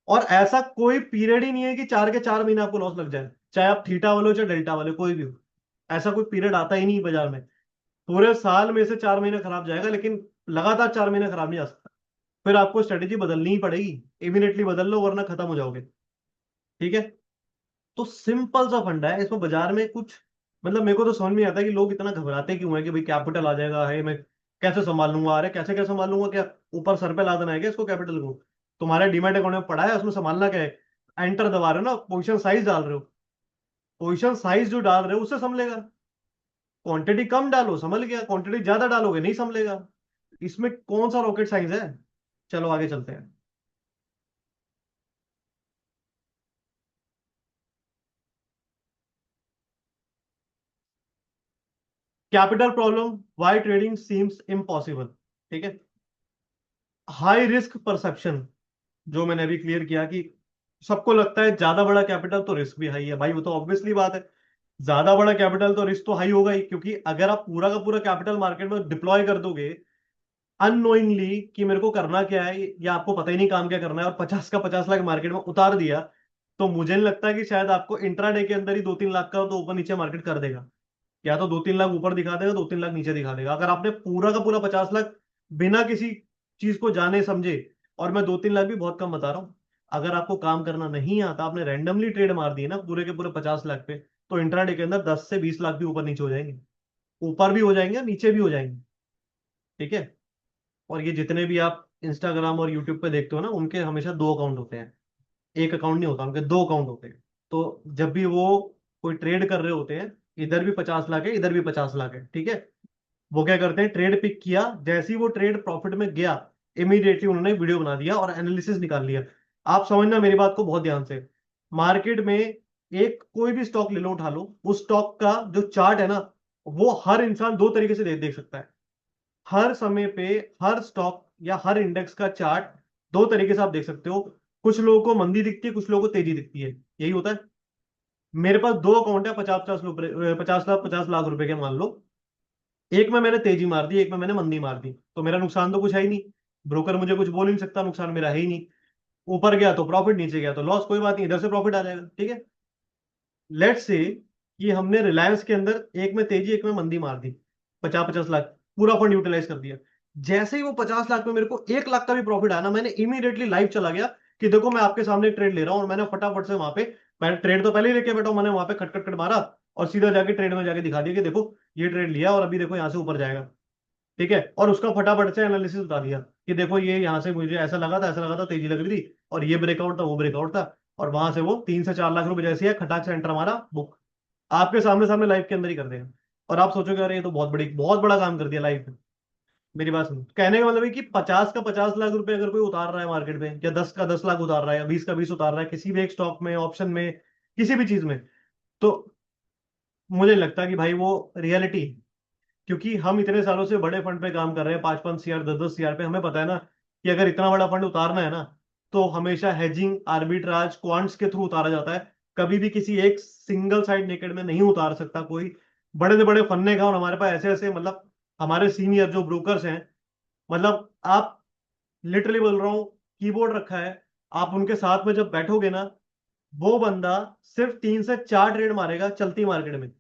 S1: और ऐसा कोई पीरियड ही नहीं है कि 4 के 4 महीने आपको लॉस लग जाए, चाहे आप थीटा वाले हो चाहे डेल्टा वाले, कोई भी हो। ऐसा कोई पीरियड आता ही नहीं बाजार में। पूरे साल में से 4 महीने खराब जाएगा, लेकिन लगातार 4 महीने खराब नहीं जा सकता। फिर आपको स्ट्रेटेजी बदलनी ही पड़ेगी। इमीडिएटली बदल लो वरना खत्म हो जाओगे। ठीक है? तो सिंपल सा फंडा है, इसमें बाजार में कुछ मतलब मेरे को तो समझ में आता है कि लोग इतना घबराते क्यों है कि भाई कैपिटल आ जाएगा है, मैं कैसे संभाल लूंगा? अरे कैसे क्या संभाल लूंगा? क्या ऊपर सर पे ला देना है क्या इसको कैपिटल को? तुम्हारे डीमैट अकाउंट में पड़ा है, उसमें संभालना क्या है? एंटर दबा रहे हो ना, पोजीशन साइज डाल रहे हो। पोजीशन साइज जो डाल रहे हो उससे संभलेगा। क्वांटिटी कम डालो संभल गया, क्वांटिटी ज्यादा डालोगे नहीं संभलेगा। इसमें कौन सा रॉकेट साइंस है? चलो आगे चलते हैं। Capital problem, why trading seems impossible. ठीक है? हाई रिस्क परसेप्शन, जो मैंने अभी क्लियर किया कि सबको लगता है ज्यादा बड़ा कैपिटल तो रिस्क भी हाई है। भाई वो तो ऑब्वियसली बात है, ज्यादा बड़ा कैपिटल तो रिस्क तो हाई होगा ही, क्योंकि अगर आप पूरा का पूरा कैपिटल मार्केट में डिप्लॉय कर दोगे अननोइंगली कि मेरे को करना क्या है, या आपको पता ही नहीं काम क्या करना है, और 50 का 50 लाख मार्केट में उतार दिया, तो मुझे नहीं लगता कि शायद आपको इंट्राडे के अंदर ही 2-3 लाख का तो ऊपर नीचे मार्केट कर देगा। या तो 2-3 लाख ऊपर दिखा देगा, 2-3 लाख नीचे दिखा देगा। अगर आपने पूरा का पूरा 50 लाख बिना किसी चीज को जाने समझे, और मैं 2-3 लाख भी बहुत कम बता रहा हूं, अगर आपको काम करना नहीं आता, आपने रैंडमली ट्रेड मार दिए ना पूरे के पूरे 50 लाख पे, तो इंट्राडे के अंदर 10 से 20 लाख भी ऊपर नीचे हो जाएंगे। ऊपर भी हो जाएंगे नीचे भी हो जाएंगे। ठीक है? और ये जितने भी आप इंस्टाग्राम और यूट्यूब पे देखते हो ना, उनके हमेशा दो अकाउंट होते हैं, एक अकाउंट नहीं होता, उनके दो अकाउंट होते हैं। तो जब भी वो कोई ट्रेड कर रहे होते हैं, इधर भी 50 लाख है, इधर भी 50 लाख है, ठीक है, वो क्या करते हैं, ट्रेड पिक किया, जैसे ही वो ट्रेड प्रॉफिट में गया, इमीडिएटली उन्होंने वीडियो बना दिया और एनालिसिस निकाल लिया। आप समझना मेरी बात को बहुत ध्यान से। मार्केट में एक कोई भी स्टॉक ले लो, उठा लो, उस स्टॉक का जो चार्ट है ना, वो हर इंसान दो तरीके से देख सकता है। हर समय पे हर स्टॉक या हर इंडेक्स का चार्ट दो तरीके से आप देख सकते हो। कुछ लोगों को मंदी दिखती है, कुछ लोगों को तेजी दिखती है, यही होता है। मेरे पास दो अकाउंट है, 50-50 रुपए, 50 लाख 50 लाख रुपए के, मान लो। एक में मैंने तेजी मार दी, एक में मैंने मंदी मार दी, तो मेरा नुकसान तो कुछ है ही नहीं। ब्रोकर मुझे कुछ बोल ही नहीं सकता, नुकसान मेरा है ही नहीं। ऊपर गया तो प्रॉफिट, नीचे गया तो लॉस, कोई बात नहीं, इधर से प्रॉफिट आ जाएगा, ठीक है। लेट्स से कि हमने रिलायंस के अंदर एक में तेजी एक में मंदी मार दी, 50-50 लाख, पूरा फंड यूटिलाइज कर दिया। जैसे ही वो 50 लाख में मेरे को 1 लाख का भी प्रॉफिट आया ना, मैंने इमीडिएटली लाइव चला गया कि देखो मैं आपके सामने ट्रेड ले रहा हूँ, और मैंने फटाफट से वहां पे, मैं ट्रेड तो पहले ही लेके बैठा हूं, मैंने वहां पे खट खट खट मारा और सीधा जाके ट्रेड में जाके दिखा दिया कि देखो ये ट्रेड लिया और अभी देखो यहाँ से ऊपर जाएगा, ठीक है। और उसका फटाफट से एनालिसिस बता दिया कि देखो ये यहाँ से मुझे ऐसा लगा था, ऐसा लगा था, तेजी लग रही थी, और ये ब्रेकआउट था, वो ब्रेकआउट था, और वहां से वो 3 से 4 लाख रुपए जैसे है, खटाक से एंटर हमारा बुक, आपके सामने सामने लाइव के अंदर ही कर देगा। और आप सोचोगे अरे ये तो बहुत बड़ा काम कर दिया लाइव में। मेरी बात सुनो, कहने का मतलब है कि 50 का 50 लाख रुपए अगर कोई उतार रहा है मार्केट में, या 10 का 10 लाख उतार रहा है, या 20 का 20 उतार रहा है, किसी भी एक स्टॉक में, ऑप्शन में, किसी भी चीज में, तो मुझे लगता है कि भाई वो रियलिटी। क्योंकि हम इतने सालों से बड़े फंड पे काम कर रहे हैं, 5-5 CR 10-10 CR पे, हमें पता है ना कि अगर इतना बड़ा फंड उतारना है ना, तो हमेशा हेजिंग, आर्बिट्राज, क्वांट्स के थ्रू उतारा जाता है। कभी भी किसी एक सिंगल साइड नेकेड में नहीं उतार सकता कोई। बड़े से बड़े फन्ने का, और हमारे पास ऐसे ऐसे, मतलब हमारे सीनियर जो ब्रोकर्स हैं, मतलब आप, लिटरली बोल रहा हूँ, कीबोर्ड रखा है, आप उनके साथ में जब बैठोगे ना, वो बंदा सिर्फ 3 से 4 ट्रेड मारेगा चलती मार्केट में,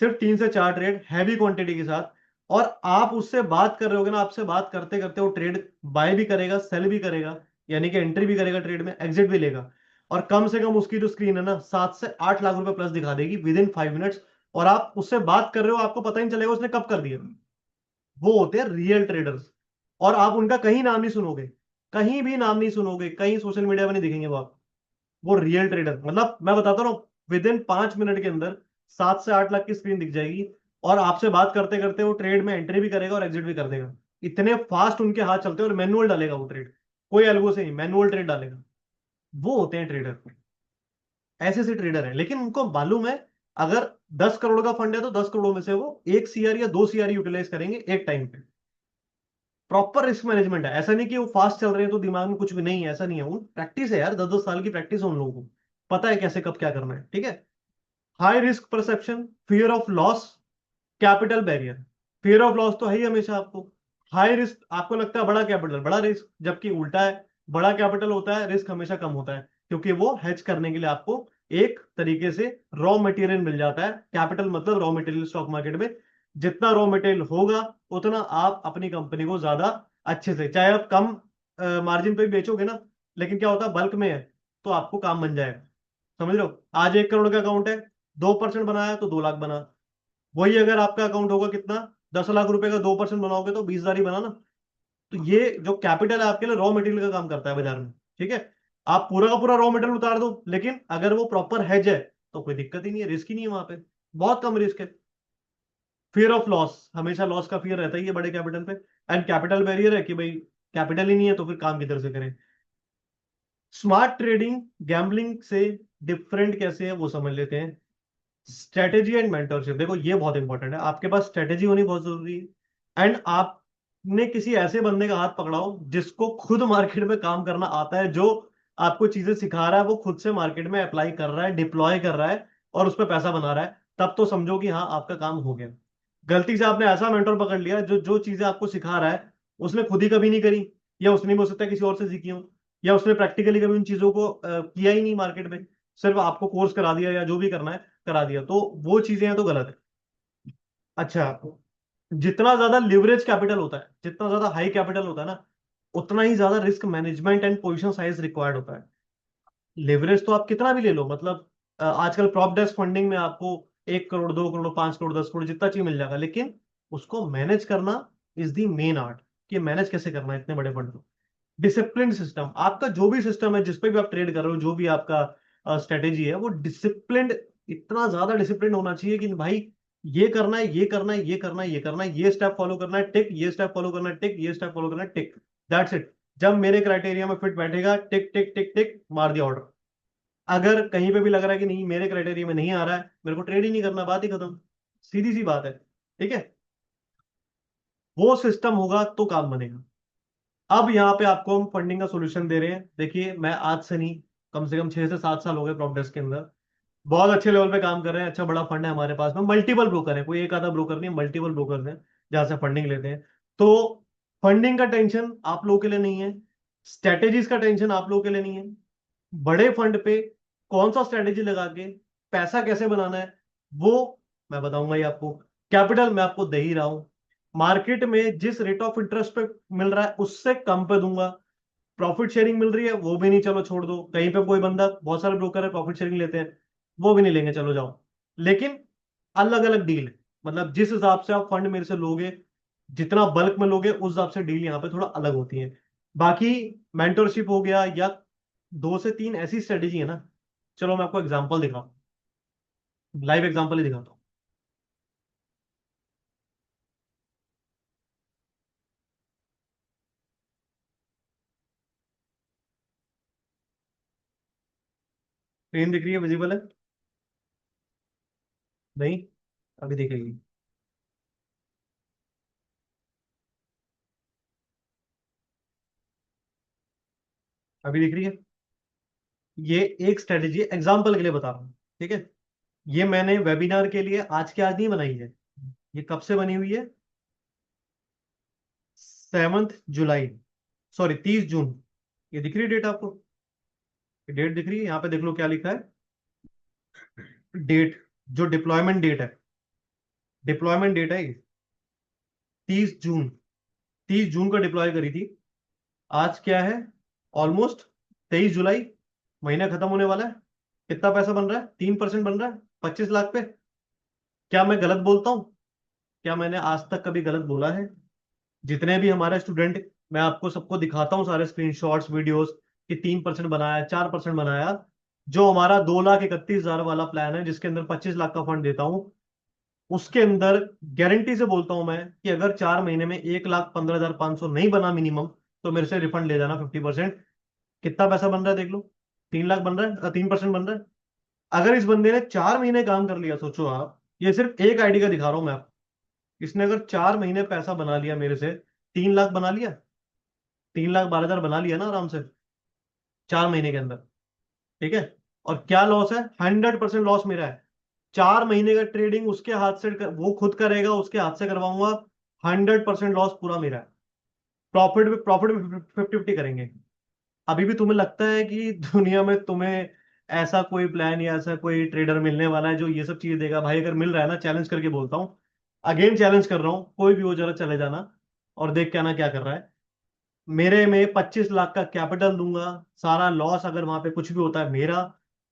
S1: सिर्फ 3 से 4 ट्रेड हैवी क्वांटिटी के साथ। और आप उससे बात कर रहे होगे ना, आपसे बात करते करते वो ट्रेड बाय भी करेगा, सेल भी करेगा, यानी कि एंट्री भी करेगा ट्रेड में, एग्जिट भी लेगा। और कम से कम उसकी जो स्क्रीन है ना, 7 से 8 लाख रुपए प्लस दिखा देगी विद इन 5 मिनट्स। और आप उससे बात कर रहे हो, आपको पता ही नहीं चलेगा उसने कब कर दिया। वो होते हैं रियल ट्रेडर्स। और आप उनका कहीं नाम नहीं सुनोगे, कहीं भी नाम नहीं सुनोगे, कहीं सोशल मीडिया में नहीं दिखेंगे वो रियल ट्रेडर, मतलब मैं बताता हूँ, विद इन 5 मिनट के अंदर 7 से 8 लाख की स्क्रीन दिख जाएगी। और आपसे बात करते करते वो ट्रेड में एंट्री भी करेगा और एग्जिट भी कर देगा। इतने फास्ट उनके हाथ चलते हैं, और मैनुअल डालेगा वो ट्रेड, कोई एल्गो से नहीं, मैनुअल ट्रेड डालेगा। वो होते हैं ट्रेडर, ऐसे ऐसे ट्रेडर हैं। लेकिन उनको मालूम है, अगर 10 करोड़ का फंड है तो 10 करोड़ में से वो 1 CR या 2 CR यूटिलाइज करेंगे एक टाइम पे। प्रॉपर रिस्क मैनेजमेंट है, ऐसा नहीं कि वो फास्ट चल रहे हैं तो दिमाग में कुछ भी नहीं है, ऐसा नहीं है। वो प्रैक्टिस है यार, 10-10 साल की प्रैक्टिस है उन लोगों को, पता है कैसे कब क्या करना है, ठीक है। High risk perception, fear of loss, capital barrier. Fear of loss तो है ही हमेशा आपको। हाई रिस्क, आपको लगता है बड़ा कैपिटल बड़ा रिस्क, जबकि उल्टा है, बड़ा कैपिटल होता है, रिस्क हमेशा कम होता है, क्योंकि वो हेज करने के लिए आपको एक तरीके से रॉ मटेरियल मिल जाता है। कैपिटल मतलब रॉ मटेरियल, स्टॉक मार्केट में जितना रॉ मटेरियल होगा, उतना आप अपनी कंपनी को ज्यादा अच्छे से, चाहे आप कम मार्जिन पे भी बेचोगे ना, लेकिन क्या होता है, बल्क में है तो आपको काम बन जाएगा। समझ रहे हो, आज 1 करोड़ का अकाउंट है, 2% बनाया तो 2 लाख बना। वही अगर आपका अकाउंट होगा कितना, 10 लाख रुपए का 2% बनाओगे तो 20 हजार ही बना ना। तो ये जो कैपिटल है आपके लिए रॉ मटेरियल का काम करता है बाजार में, ठीक है। आप पूरा का पूरा रॉ मटेरियल उतार दो, लेकिन अगर वो प्रॉपर हेज है तो कोई दिक्कत ही नहीं है, रिस्क ही नहीं है वहां पे, बहुत कम रिस्क है। फियर ऑफ लॉस, हमेशा लॉस का फियर रहता ही है बड़े कैपिटल पे। एंड कैपिटल बैरियर है कि भाई कैपिटल ही नहीं है तो फिर काम किधर से करें। स्मार्ट ट्रेडिंग गैम्बलिंग से डिफरेंट कैसे है वो समझ लेते हैं। स्ट्रेटेजी एंड मेंटरशिप, देखो ये बहुत इंपॉर्टेंट है, आपके पास स्ट्रेटेजी होनी बहुत जरूरी है। एंड आपने किसी ऐसे बंदे का हाथ पकड़ाओ जिसको खुद मार्केट में काम करना आता है, जो आपको चीजें सिखा रहा है, वो खुद से मार्केट में अप्लाई कर रहा है, डिप्लॉय कर रहा है, और उस पर पैसा बना रहा है, तब तो समझो कि हाँ आपका काम हो गया। गलती से आपने ऐसा मेंटर पकड़ लिया जो जो चीजें आपको सिखा रहा है उसने खुद ही कभी नहीं करी, या उसने भी हो सकता है किसी और से सीखी हो, या उसने प्रैक्टिकली कभी उन चीजों को किया ही नहीं मार्केट में, सिर्फ आपको कोर्स करा दिया या जो भी करना है करा दिया, तो वो चीजें हैं तो गलत है। अच्छा, जितना ज्यादा लिवरेज कैपिटल होता है, जितना ज्यादा हाई कैपिटल होता है ना, उतना ही ज्यादा risk management and position size required होता है। लिवरेज तो आप कितना भी ले लो, मतलब आजकल प्रॉप डेस्क फंडिंग में आपको 1 करोड़ 2 करोड़ 5 करोड़ 10 करोड़ जितना चाहिए मिल जाएगा, लेकिन उसको मैनेज करना इज दी मेन आर्ट, कि मैनेज कैसे करना है इतने बड़े फंड को। डिसिप्लिन सिस्टम, आपका जो भी सिस्टम है, जिस पे भी आप ट्रेड कर रहे हो, जो भी आपका स्ट्रेटेजी है, वो डिसिप्लिन, इतना ज्यादा डिसिप्लिन होना चाहिए कि भाई ये करना है, ये करना है, ये करना है, ये करना है, ये स्टेप फॉलो करना है, टिक, ये स्टेप फॉलो करना है, टिक, ये स्टेप फॉलो करना है, टिक। That's it. जब मेरे क्राइटेरिया में फिट बैठेगा, टिक टिक टिक टिक, मार दिया ऑर्डर। अगर कहीं पे भी लग रहा है कि नहीं, मेरे क्राइटेरिया में नहीं आ रहा है, मेरे को ट्रेड ही नहीं करना, बात ही खत्म। सीधी सी बात है। ठीक है। वो सिस्टम होगा तो काम बनेगा। अब यहाँ पे आपको हम फंडिंग का सोल्यूशन दे रहे हैं। देखिए, मैं आज से नहीं, कम से कम 6 से 7 साल हो गए प्रॉपडेस्क के अंदर, बहुत अच्छे लेवल पे काम कर रहे हैं, अच्छा बड़ा फंड है हमारे पास में, मल्टीपल ब्रोकर है, कोई एक आधा ब्रोकर नहीं, मल्टीपल ब्रोकर हैं जहां से फंडिंग लेते हैं। तो फंडिंग का टेंशन आप लोगों के लिए नहीं है, स्ट्रेटेजीज का टेंशन आप लोगों के लिए नहीं है। बड़े फंड पे कौन सा स्ट्रेटेजी लगा के पैसा कैसे बनाना है, वो मैं बताऊंगा ही आपको। कैपिटल मैं आपको दे ही रहा हूं, मार्केट में जिस रेट ऑफ इंटरेस्ट पे मिल रहा है उससे कम पे दूंगा। प्रॉफिट शेयरिंग मिल रही है, वो भी नहीं, चलो छोड़ दो, कहीं पे कोई बंदा, बहुत सारे ब्रोकर है प्रॉफिट शेयरिंग लेते हैं, वो भी नहीं लेंगे, चलो जाओ। लेकिन अलग अलग डील है, मतलब जिस हिसाब से आप फंड मेरे से लोगे, जितना बल्क में लोगे, उस हिसाब से डील यहाँ पे थोड़ा अलग होती है। बाकी मेंटरशिप हो गया, या 2 से 3 ऐसी स्ट्रेटेजी है ना, चलो मैं आपको एग्जांपल दिखाऊं, लाइव एग्जांपल ही दिखाता हूँ। स्क्रीन दिख रही है, विजिबल है? नहीं, अभी दिखेगी। अभी दिख रही है। ये एक स्ट्रेटेजी एग्जांपल के लिए बता रहा हूँ, ठीक है। ये मैंने वेबिनार के लिए आज के आज नहीं बनाई है, ये कब से बनी हुई है? 7 जुलाई, सॉरी 30 जून। ये दिख रही है डेट आपको? डेट दिख रही है, यहाँ पे देख लो क्या लिखा है। डेट, जो डिप्लॉयमेंट डेट है, डिप्लॉयमेंट डेट है ये 30 जून। 30 जून का डिप्लॉय करी थी। आज क्या है? ऑलमोस्ट 23 जुलाई, महीना खत्म होने वाला है। कितना पैसा बन रहा है? 3% बन रहा है 25 लाख पे। क्या मैं गलत बोलता हूँ? क्या मैंने आज तक कभी गलत बोला है? जितने भी हमारे स्टूडेंट, मैं आपको सबको दिखाता हूँ सारे स्क्रीनशॉट्स, वीडियोस, कि 3% बनाया, 4% बनाया। जो हमारा 2,31,000 वाला प्लान है, जिसके अंदर 25 लाख का फंड देता हूँ, उसके अंदर गारंटी से बोलता हूं मैं कि अगर 4 महीने में 1,15,500 नहीं बना मिनिमम, तो मेरे से रिफंड ले जाना 50%। कितना पैसा बन रहा है देख लो, 3 लाख बन रहा है, 3% बन रहा है। अगर इस बंदे ने 4 महीने काम कर लिया, सोचो आप, ये सिर्फ एक आईडी का दिखा रहा हूं मैं आपको, इसने अगर 4 महीने पैसा बना लिया मेरे से, 3 लाख बना लिया, 3,12,000 बना लिया ना आराम से 4 महीने के अंदर। ठीक है। और क्या लॉस है? 100% लॉस मेरा है। 4 महीने का ट्रेडिंग उसके हाथ से वो खुद करेगा, उसके हाथ से करवाऊंगा, 100% लॉस पूरा मेरा है। प्रॉफिट भी 50-50 करेंगे। अभी भी तुम्हें लगता है कि दुनिया में तुम्हें ऐसा कोई प्लान या ऐसा कोई ट्रेडर मिलने वाला है जो ये सब चीज देगा? भाई अगर मिल रहा है ना, चैलेंज करके बोलता हूँ, अगेन चैलेंज कर रहा हूँ, कोई भी हो जरा चले जाना और देख के आना क्या कर रहा है। मेरे में 25 लाख का कैपिटल दूंगा, सारा लॉस अगर वहां पे कुछ भी होता है मेरा,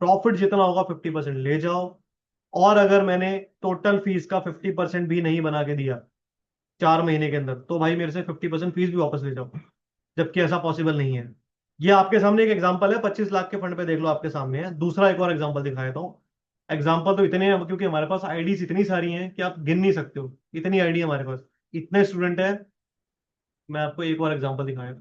S1: प्रॉफिट जितना होगा 50% ले जाओ। और अगर मैंने टोटल फीस का 50% भी नहीं बना के दिया 4 महीने के अंदर, तो भाई मेरे से 50% फीस भी वापस ले जाओ, जबकि ऐसा पॉसिबल नहीं है। ये आपके सामने एक एग्जांपल है, 25 लाख के फंड पे देख लो, आपके सामने है। दूसरा एक और एग्जांपल दिखा देता हूँ। एग्जांपल तो इतने हैं, क्योंकि हमारे पास आईडीज इतनी सारी हैं कि आप गिन नहीं सकते हो, इतनी आईडी हमारे पास, इतने स्टूडेंट हैं। मैं आपको एक और एग्जांपल दिखाया।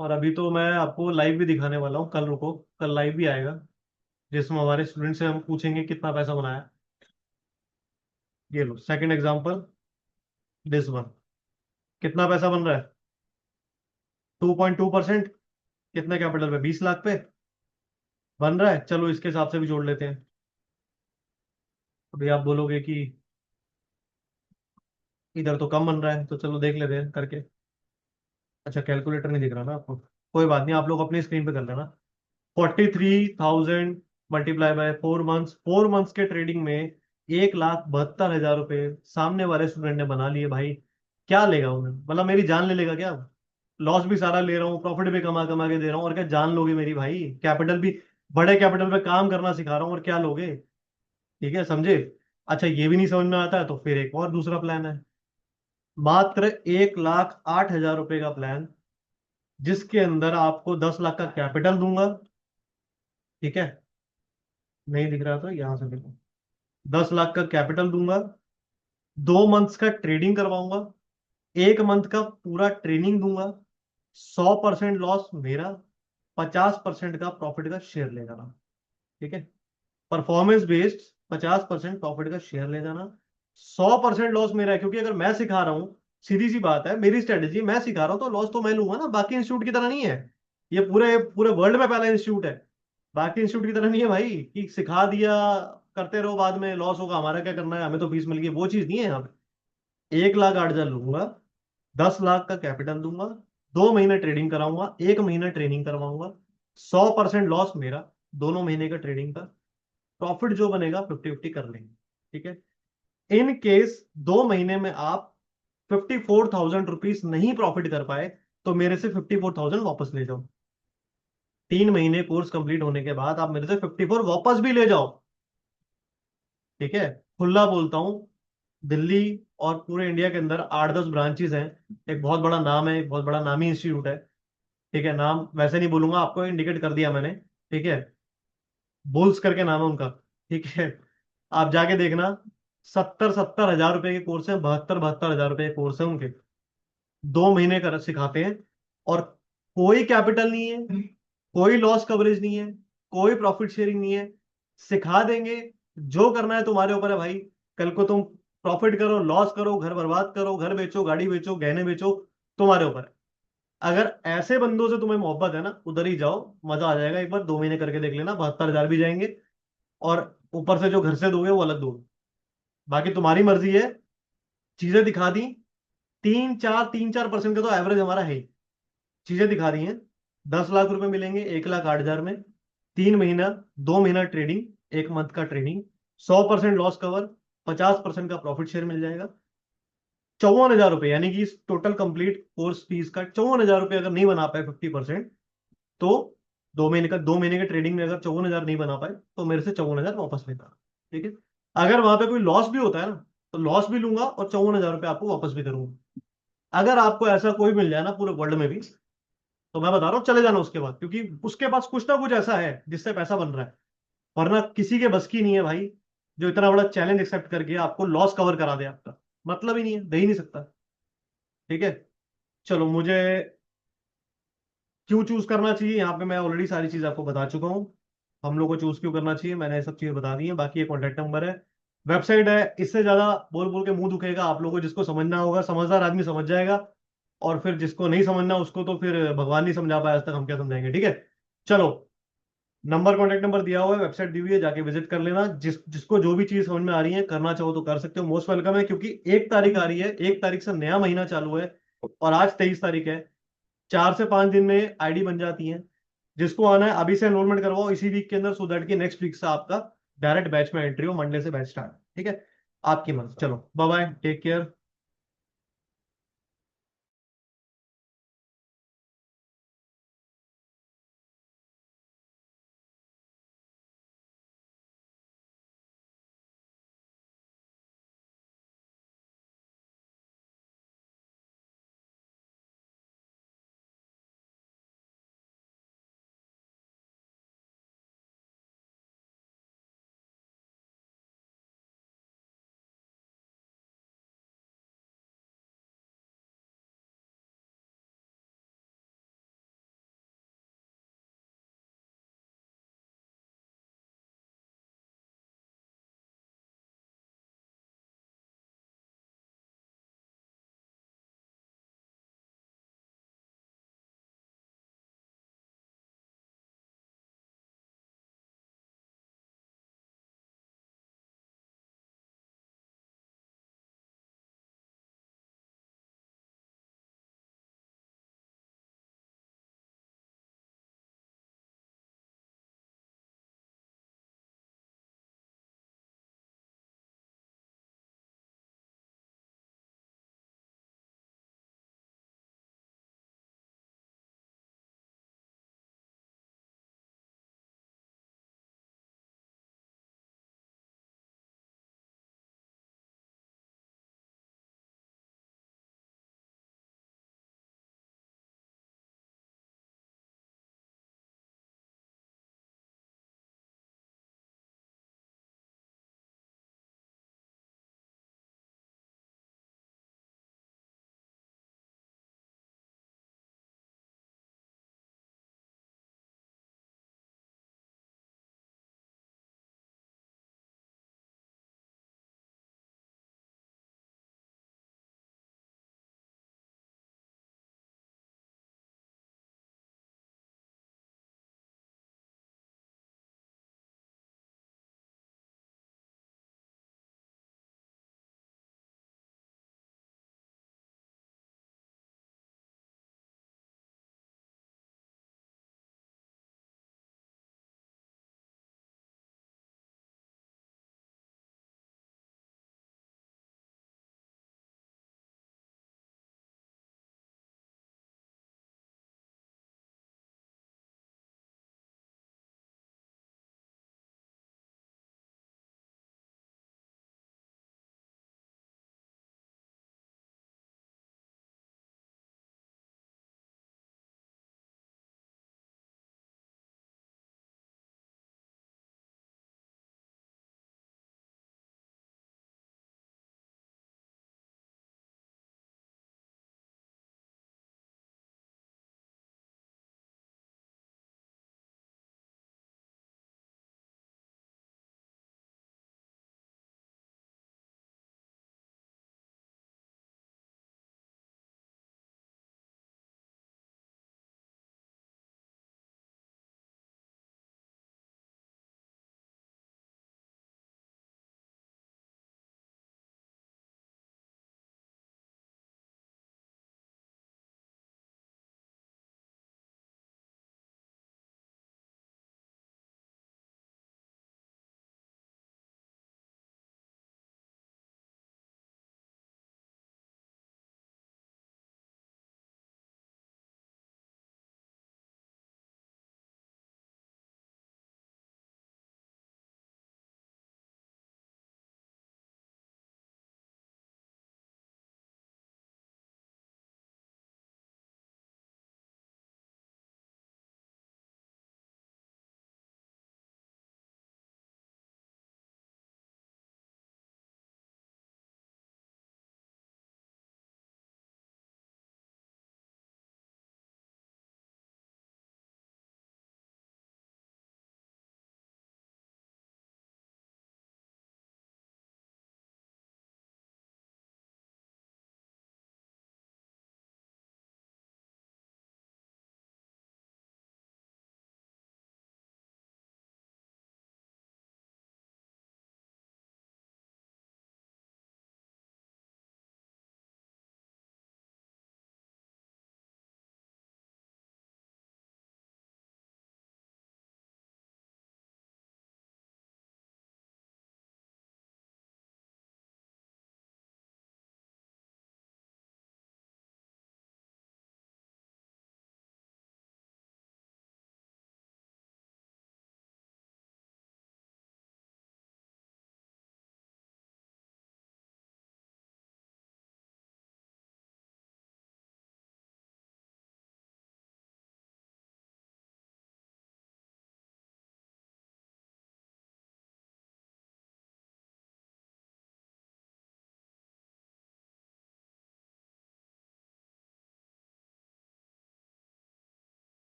S1: और अभी तो मैं आपको लाइव भी दिखाने वाला हूँ, कल रुको, कल लाइव भी आएगा, जिसमें हमारे स्टूडेंट से हम पूछेंगे कितना पैसा बनाया। ये लो सेकंड एग्जांपल, दिस वन। कितना पैसा बन रहा है? 2.2%। कितने कैपिटल पे? 20 लाख पे बन रहा है। चलो इसके हिसाब से भी जोड़ लेते हैं। अभी आप बोलोगे कि इधर तो कम बन रहा है, तो चलो देख लेते हैं करके। अच्छा, कैलकुलेटर नहीं दिख रहा ना आपको, कोई बात नहीं, आप लोग अपनी स्क्रीन पे कर लेना। 43,000 मल्टीप्लाई बाय 4 मंथ्स, 4 मंथ्स के ट्रेडिंग में 1,72,000 रुपये सामने वाले स्टूडेंट ने बना लिए भाई। क्या लेगा उन्हें, मतलब मेरी जान ले लेगा क्या? लॉस भी सारा ले रहा हूँ, प्रॉफिट भी कमा कमा के दे रहा हूँ, और क्या जान लोगे मेरी भाई? कैपिटल भी, बड़े कैपिटल पे काम करना सिखा रहा हूँ, और क्या लोगे? ठीक है, समझे? अच्छा ये भी नहीं समझ में आता है तो फिर एक और दूसरा प्लान है, मात्र 1,08,000 रुपए का प्लान, जिसके अंदर आपको 10 लाख का कैपिटल दूंगा। ठीक है, नहीं दिख रहा था, यहां से देखो। 10 लाख का कैपिटल दूंगा, 2 मंथ्स का ट्रेडिंग करवाऊंगा, 1 मंथ का पूरा ट्रेनिंग दूंगा, 100% लॉस मेरा, 50% का प्रॉफिट का शेयर ले जाना। ठीक है, परफॉर्मेंस बेस्ड 50% प्रॉफिट का शेयर ले जाना, 100% लॉस मेरा है, क्योंकि अगर मैं सिखा रहा हूं, सीधी सी बात है, मेरी स्ट्रेटेजी मैं सिखा रहा हूं तो लॉस तो मैं लूंगा ना, बाकी इंस्टीट्यूट की तरह नहीं है। ये पूरे पूरे वर्ल्ड में पहला इंस्टीट्यूट है, बाकी इंस्टीट्यूट की तरह नहीं है भाई कि सिखा दिया करते रहो बाद में लॉस होगा, हमारा क्या करना है, हमें तो फीस मिल गई, वो चीज नहीं है यहाँ पे। 1,08,000 लूंगा, 10 लाख का कैपिटल दूंगा, 2 महीने ट्रेडिंग कराऊंगा, 1 महीना ट्रेनिंग करवाऊंगा, 100% लॉस मेरा, दोनों महीने का ट्रेडिंग का, प्रॉफिट जो बनेगा 50-50 कर लेंगे। ठीक है, इन केस 2 महीने में आप 54,000 रुपीज नहीं प्रॉफिट कर पाए, तो मेरे से 54,000 वापस ले जाओ। 3 महीने कोर्स कंप्लीट होने के बाद आप मेरे से 54 वापस भी ले जाओ। ठीक है, खुला बोलता हूँ, दिल्ली और पूरे इंडिया के अंदर 8-10 ब्रांचेस हैं, एक बहुत बड़ा नाम है, एक बहुत बड़ा नामी इंस्टीट्यूट है। ठीक है, नाम वैसे नहीं बोलूंगा, आपको इंडिकेट कर दिया मैंने। ठीक है, बुल्स करके नाम है उनका। ठीक है, आप जाके देखना, 70-70 हजार रुपए के कोर्स है, 72-72 हजार रुपए के कोर्स है उनके, 2 महीने कर सिखाते हैं, और कोई कैपिटल नहीं है, कोई लॉस कवरेज नहीं है, कोई प्रॉफिट शेयरिंग नहीं है, सिखा देंगे। जो करना है तुम्हारे ऊपर है भाई, कल को तुम प्रॉफिट करो, लॉस करो, घर बर्बाद करो, घर बेचो, गाड़ी बेचो, गहने बेचो, तुम्हारे ऊपर है। अगर ऐसे बंदों से तुम्हें मोहब्बत है ना, उधर ही जाओ, मजा आ जाएगा, एक बार 2 महीने करके देख लेना, 72 हजार भी जाएंगे, और ऊपर से जो घर से दोगे वो अलग दोगे, बाकी तुम्हारी मर्जी है। चीजें दिखा दी, 3-4% का तो एवरेज हमारा है ही, चीजें दिखा दी हैं। 10 लाख रुपए मिलेंगे 1,08,000 में, 3 महीना, 2 महीना ट्रेडिंग, 1 मंथ का ट्रेडिंग, 100% लॉस कवर, 50% का प्रॉफिट शेयर मिल जाएगा। 54,000 रुपए, यानी कि इस टोटल कंप्लीट कोर्स फीस का 54,000 रुपए अगर नहीं बना पाए 50%, तो 2 महीने का ट्रेडिंग में अगर 54,000 नहीं बना पाए, तो मेरे से 54,000 वापस लेना। ठीक है, अगर वहां पे कोई लॉस भी होता है ना, तो लॉस भी लूंगा और 54,000 रुपये आपको वापस भी करूंगा। अगर आपको ऐसा कोई मिल जाए ना पूरे वर्ल्ड में भी, तो मैं बता रहा हूँ चले जाना उसके बाद, क्योंकि उसके पास कुछ ना कुछ ऐसा है जिससे पैसा बन रहा है, वरना किसी के बस की नहीं है भाई, जो इतना बड़ा चैलेंज एक्सेप्ट करके आपको लॉस कवर करा दे, आपका मतलब ही नहीं है, दे ही नहीं सकता। ठीक है, चलो, मुझे क्यों चूज करना चाहिए यहाँ पे मैं ऑलरेडी सारी चीज आपको बता चुका हूँ, हम लोग को चूज क्यों करना चाहिए मैंने ये सब चीजें बता दी हैं, बाकी ये कॉन्टेक्ट नंबर है, वेबसाइट है, इससे ज्यादा बोल बोल के मुंह दुखेगा आप लोगों को, जिसको समझना होगा समझदार आदमी समझ जाएगा, और फिर जिसको नहीं समझना उसको तो फिर भगवान नहीं समझा पाया आज तक, हम क्या समझाएंगे। ठीक है, चलो, नंबर कॉन्टेक्ट नंबर दिया हुआ है, वेबसाइट दी हुई है, जाके विजिट कर लेना, जिसको जो भी चीज समझ में आ रही है करना चाहो तो कर सकते हो, मोस्ट वेलकम है, क्योंकि 1 तारीख आ रही है, 1 तारीख से नया महीना चालू है, और आज 23 तारीख है, 4 से 5 दिन में आईडी बन जाती है। जिसको आना है अभी से एनरोलमेंट करवाओ इसी वीक के अंदर, सो दैट कि नेक्स्ट वीक से आपका डायरेक्ट बैच में एंट्री हो, मंडे से बैच स्टार्ट। ठीक है, आपकी मर्जी, चलो बाय बाय, टेक केयर।